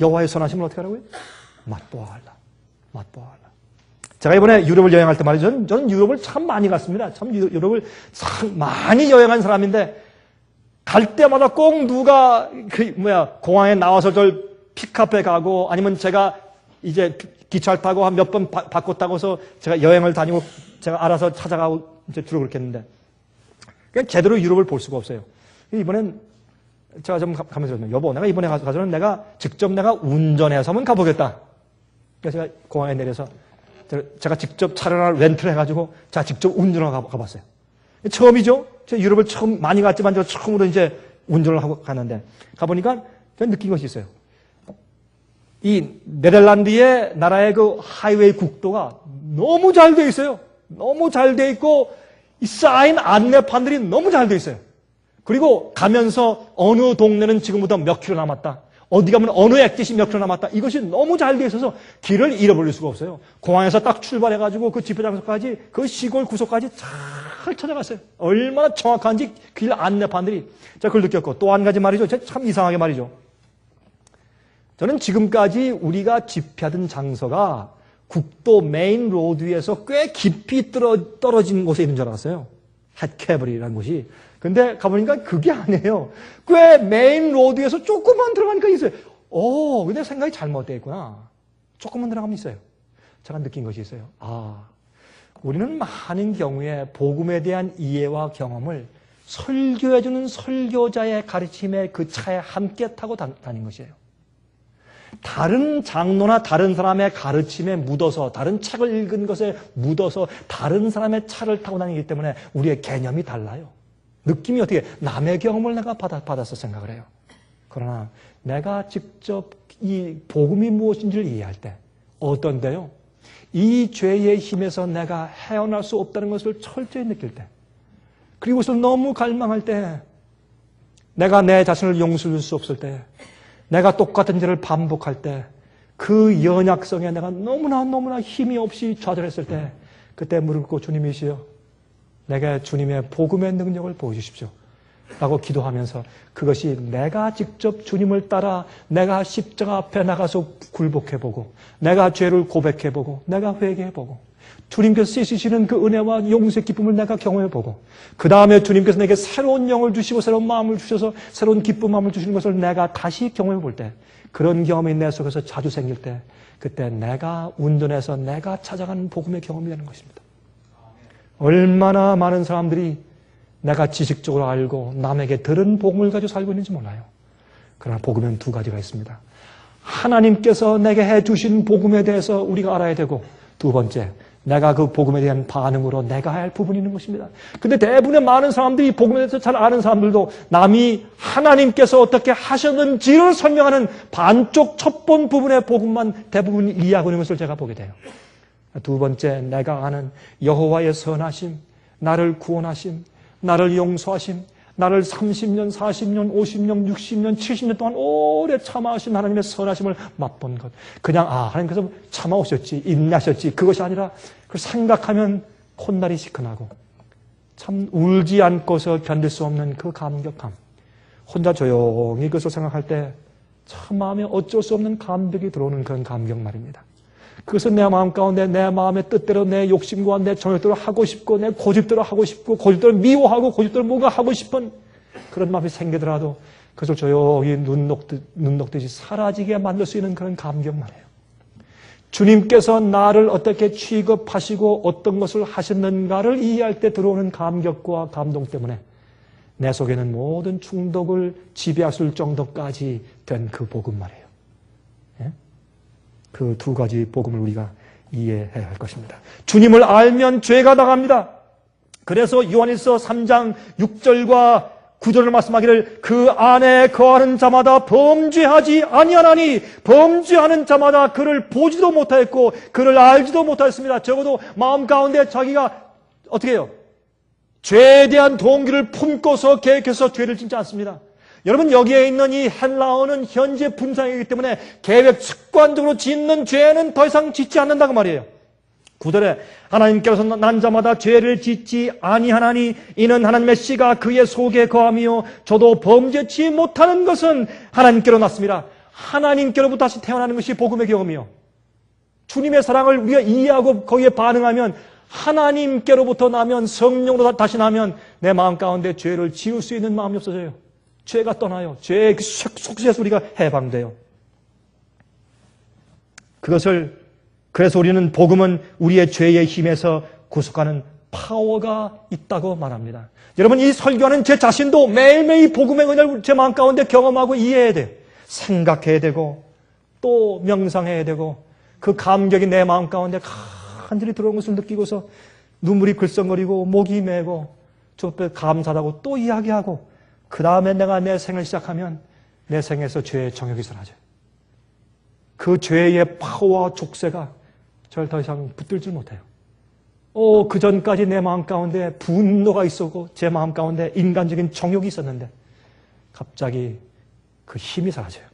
여호와의 선하심을 어떻게 하라고요? 맛보아 알라. 맛보아 알라. 제가 이번에 유럽을 여행할 때 말이죠. 저는 유럽을 참 많이 갔습니다. 참 유럽을 참 많이 여행한 사람인데 갈 때마다 꼭 누가 공항에 나와서 저 픽업해 가고 아니면 제가 이제 기차를 타고 한 몇 번 바꿨다고 해서 제가 여행을 다니고 제가 알아서 찾아가고 이제 주로 그렇게 했는데 그냥 제대로 유럽을 볼 수가 없어요. 이번엔 제가 좀 가면서 여보, 내가 이번에 가서는 내가 직접 내가 운전해서 한번 가보겠다. 그래서 제가 공항에 내려서 제가 직접 차를 하나 렌트를 해가지고 제가 직접 운전을 가봤어요. 처음이죠. 제가 유럽을 처음 많이 갔지만 제가 처음으로 이제 운전을 하고 갔는데 가보니까 제가 느낀 것이 있어요. 이 네덜란드의 나라의 그 하이웨이 국도가 너무 잘 돼 있어요. 너무 잘 돼 있고 이 사인 안내판들이 너무 잘 돼 있어요. 그리고 가면서 어느 동네는 지금부터 몇 킬로 남았다. 어디 가면 어느 엑짓이 몇 킬로 남았다. 이것이 너무 잘 돼 있어서 길을 잃어버릴 수가 없어요. 공항에서 딱 출발해가지고 그 집회 장소까지 그 시골 구석까지 잘 찾아갔어요. 얼마나 정확한지 길 안내판들이. 제가 그걸 느꼈고 또 한 가지 말이죠. 참 이상하게 말이죠. 저는 지금까지 우리가 집회하던 장소가 국도 메인 로드에서 꽤 깊이 떨어진 곳에 있는 줄 알았어요. 핫캐버리라는 곳이. 근데 가보니까 그게 아니에요. 꽤 메인 로드에서 조금만 들어가니까 있어요. 근데 생각이 잘못되어 있구나. 조금만 들어가면 있어요. 제가 느낀 것이 있어요. 우리는 많은 경우에 복음에 대한 이해와 경험을 설교해주는 설교자의 가르침에 그 차에 함께 타고 다닌 것이에요. 다른 장로나 다른 사람의 가르침에 묻어서 다른 책을 읽은 것에 묻어서 다른 사람의 차를 타고 다니기 때문에 우리의 개념이 달라요. 느낌이 어떻게 남의 경험을 내가 받아서 생각을 해요. 그러나 내가 직접 이 복음이 무엇인지를 이해할 때 어떤데요? 이 죄의 힘에서 내가 헤어날 수 없다는 것을 철저히 느낄 때 그리고 그것을 너무 갈망할 때 내가 내 자신을 용서할 수 없을 때 내가 똑같은 죄를 반복할 때 그 연약성에 내가 너무나 힘이 없이 좌절했을 때 그때 무릎 꿇고 주님이시여 내게 주님의 복음의 능력을 보여주십시오 라고 기도하면서 그것이 내가 직접 주님을 따라 내가 십자가 앞에 나가서 굴복해보고 내가 죄를 고백해보고 내가 회개해보고 주님께서 쓰시는 그 은혜와 용서의 기쁨을 내가 경험해보고 그 다음에 주님께서 내게 새로운 영을 주시고 새로운 마음을 주셔서 새로운 기쁨 마음을 주시는 것을 내가 다시 경험해볼 때 그런 경험이 내 속에서 자주 생길 때 그때 내가 운전해서 내가 찾아가는 복음의 경험이 되는 것입니다. 얼마나 많은 사람들이 내가 지식적으로 알고 남에게 들은 복음을 가지고 살고 있는지 몰라요. 그러나 복음은 두 가지가 있습니다. 하나님께서 내게 해주신 복음에 대해서 우리가 알아야 되고 두 번째, 내가 그 복음에 대한 반응으로 내가 해야 할 부분이 있는 것입니다. 근데 대부분의 많은 사람들이 복음에 대해서 잘 아는 사람들도 남이 하나님께서 어떻게 하셨는지를 설명하는 반쪽 첫 번 부분의 복음만 대부분 이해하고 있는 것을 제가 보게 돼요. 두 번째, 내가 아는 여호와의 선하심, 나를 구원하심, 나를 용서하심, 나를 30년, 40년, 50년, 60년, 70년 동안 오래 참아오신 하나님의 선하심을 맛본 것. 그냥 하나님께서 참아오셨지, 인내하셨지 그것이 아니라 그걸 생각하면 콧날이 시큰하고 참 울지 않고서 견딜 수 없는 그 감격함. 혼자 조용히 그것을 생각할 때 참 마음에 어쩔 수 없는 감격이 들어오는 그런 감격 말입니다. 그것은 내 마음 가운데 내 마음의 뜻대로 내 욕심과 내 정욕대로 하고 싶고 내 고집대로 하고 싶고 고집대로 미워하고 고집대로 뭔가 하고 싶은 그런 마음이 생기더라도 그것을 조용히 눈 녹듯이 사라지게 만들 수 있는 그런 감격 말이에요. 주님께서 나를 어떻게 취급하시고 어떤 것을 하셨는가를 이해할 때 들어오는 감격과 감동 때문에 내 속에는 모든 충동을 지배할 정도까지 된 그 복음 말이에요. 예? 그 두 가지 복음을 우리가 이해해야 할 것입니다. 주님을 알면 죄가 나갑니다. 그래서 요한일서 3장 6절과 9절을 말씀하기를 그 안에 거하는 자마다 범죄하지 아니하나니 범죄하는 자마다 그를 보지도 못하였고 그를 알지도 못하였습니다. 적어도 마음 가운데 자기가 어떻게 해요? 죄에 대한 동기를 품고서 계획해서 죄를 짓지 않습니다. 여러분, 여기에 있는 이 헬라어는 현재 분사이기 때문에 계획 습관적으로 짓는 죄는 더 이상 짓지 않는다고 말이에요. 9절에 하나님께서 난 자마다 죄를 짓지 아니하나니 이는 하나님의 씨가 그의 속에 거하며 저도 범죄치 못하는 것은 하나님께로 났습니다. 하나님께로부터 다시 태어나는 것이 복음의 경험이요. 주님의 사랑을 우리가 이해하고 거기에 반응하면, 하나님께로부터 나면, 성령으로 다시 나면 내 마음 가운데 죄를 지을 수 있는 마음이 없어져요. 죄가 떠나요. 죄의 속죄에서 우리가 해방돼요. 그래서 우리는 복음은 우리의 죄의 힘에서 구속하는 파워가 있다고 말합니다. 여러분, 이 설교하는 제 자신도 매일매일 복음의 은혜를 제 마음 가운데 경험하고 이해해야 돼요. 생각해야 되고 또 명상해야 되고 그 감격이 내 마음 가운데 간절히 들어온 것을 느끼고서 눈물이 글썽거리고 목이 메고 저 앞에 감사하다고 또 이야기하고 그 다음에 내가 내 생을 시작하면 내 생에서 죄의 정욕이 사라져요. 그 죄의 파워와 족쇄가 저를 더 이상 붙들지 못해요. 그 전까지 내 마음 가운데 분노가 있었고 제 마음 가운데 인간적인 정욕이 있었는데 갑자기 그 힘이 사라져요.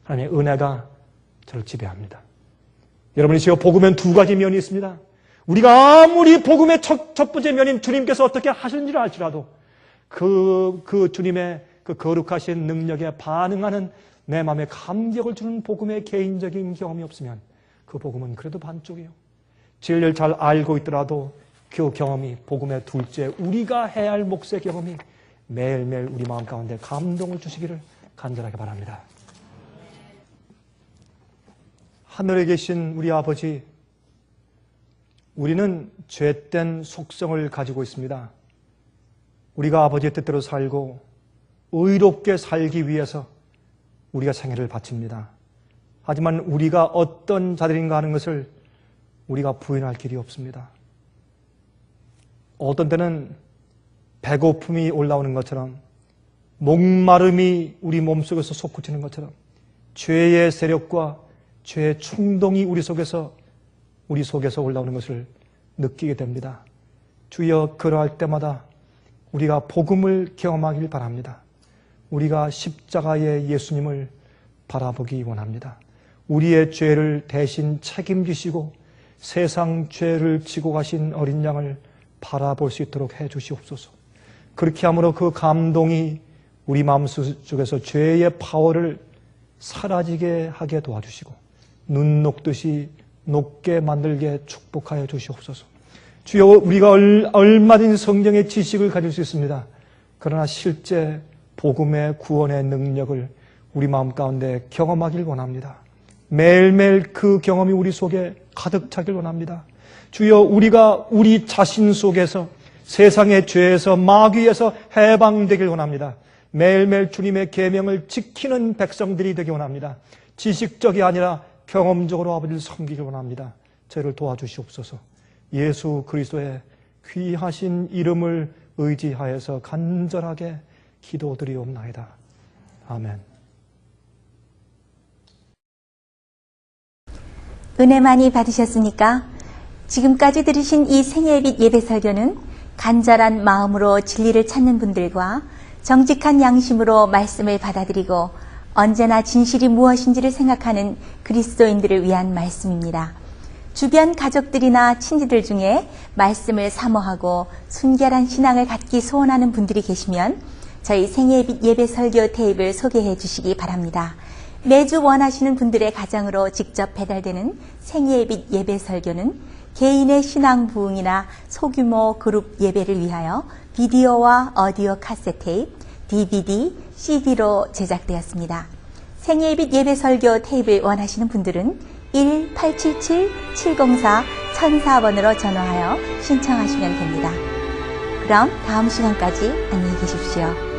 하나님의 은혜가 저를 지배합니다. 여러분이 지금 복음엔 두 가지 면이 있습니다. 우리가 아무리 복음의 첫 번째 면인 주님께서 어떻게 하시는지를 알지라도 그 주님의 그 거룩하신 능력에 반응하는 내 마음에 감격을 주는 복음의 개인적인 경험이 없으면 그 복음은 그래도 반쪽이에요. 진리를 잘 알고 있더라도 그 경험이 복음의 둘째, 우리가 해야 할 몫의 경험이 매일매일 우리 마음 가운데 감동을 주시기를 간절하게 바랍니다. 하늘에 계신 우리 아버지, 우리는 죄된 속성을 가지고 있습니다. 우리가 아버지의 뜻대로 살고 의롭게 살기 위해서 우리가 생애를 바칩니다. 하지만 우리가 어떤 자들인가 하는 것을 우리가 부인할 길이 없습니다. 어떤 때는 배고픔이 올라오는 것처럼, 목마름이 우리 몸속에서 솟구치는 것처럼 죄의 세력과 죄의 충동이 우리 속에서 올라오는 것을 느끼게 됩니다. 주여, 그러할 때마다 우리가 복음을 경험하길 바랍니다. 우리가 십자가의 예수님을 바라보기 원합니다. 우리의 죄를 대신 책임지시고 세상 죄를 지고 가신 어린 양을 바라볼 수 있도록 해 주시옵소서. 그렇게 함으로 그 감동이 우리 마음속에서 죄의 파워를 사라지게 하게 도와주시고 눈 녹듯이 녹게 만들게 축복하여 주시옵소서. 주여, 우리가 얼마든지 성경의 지식을 가질 수 있습니다. 그러나 실제 복음의 구원의 능력을 우리 마음 가운데 경험하길 원합니다. 매일매일 그 경험이 우리 속에 가득 차길 원합니다. 주여, 우리가 우리 자신 속에서 세상의 죄에서 마귀에서 해방되길 원합니다. 매일매일 주님의 계명을 지키는 백성들이 되기 원합니다. 지식적이 아니라 경험적으로 아버지를 섬기길 원합니다. 저를 도와주시옵소서. 예수 그리스도의 귀하신 이름을 의지하여서 간절하게 기도드리옵나이다. 아멘. 은혜 많이 받으셨습니까? 지금까지 들으신 이 생애빛 예배 설교는 간절한 마음으로 진리를 찾는 분들과 정직한 양심으로 말씀을 받아들이고 언제나 진실이 무엇인지를 생각하는 그리스도인들을 위한 말씀입니다. 주변 가족들이나 친지들 중에 말씀을 사모하고 순결한 신앙을 갖기 소원하는 분들이 계시면 저희 생애빛 예배 설교 테이프를 소개해 주시기 바랍니다. 매주 원하시는 분들의 가정으로 직접 배달되는 생애빛 예배 설교는 개인의 신앙 부흥이나 소규모 그룹 예배를 위하여 비디오와 오디오 카세트 테이프, DVD, CD로 제작되었습니다. 생애빛 예배 설교 테이프를 원하시는 분들은 1-877-704-1004번으로 전화하여 신청하시면 됩니다. 그럼 다음 시간까지 안녕히 계십시오.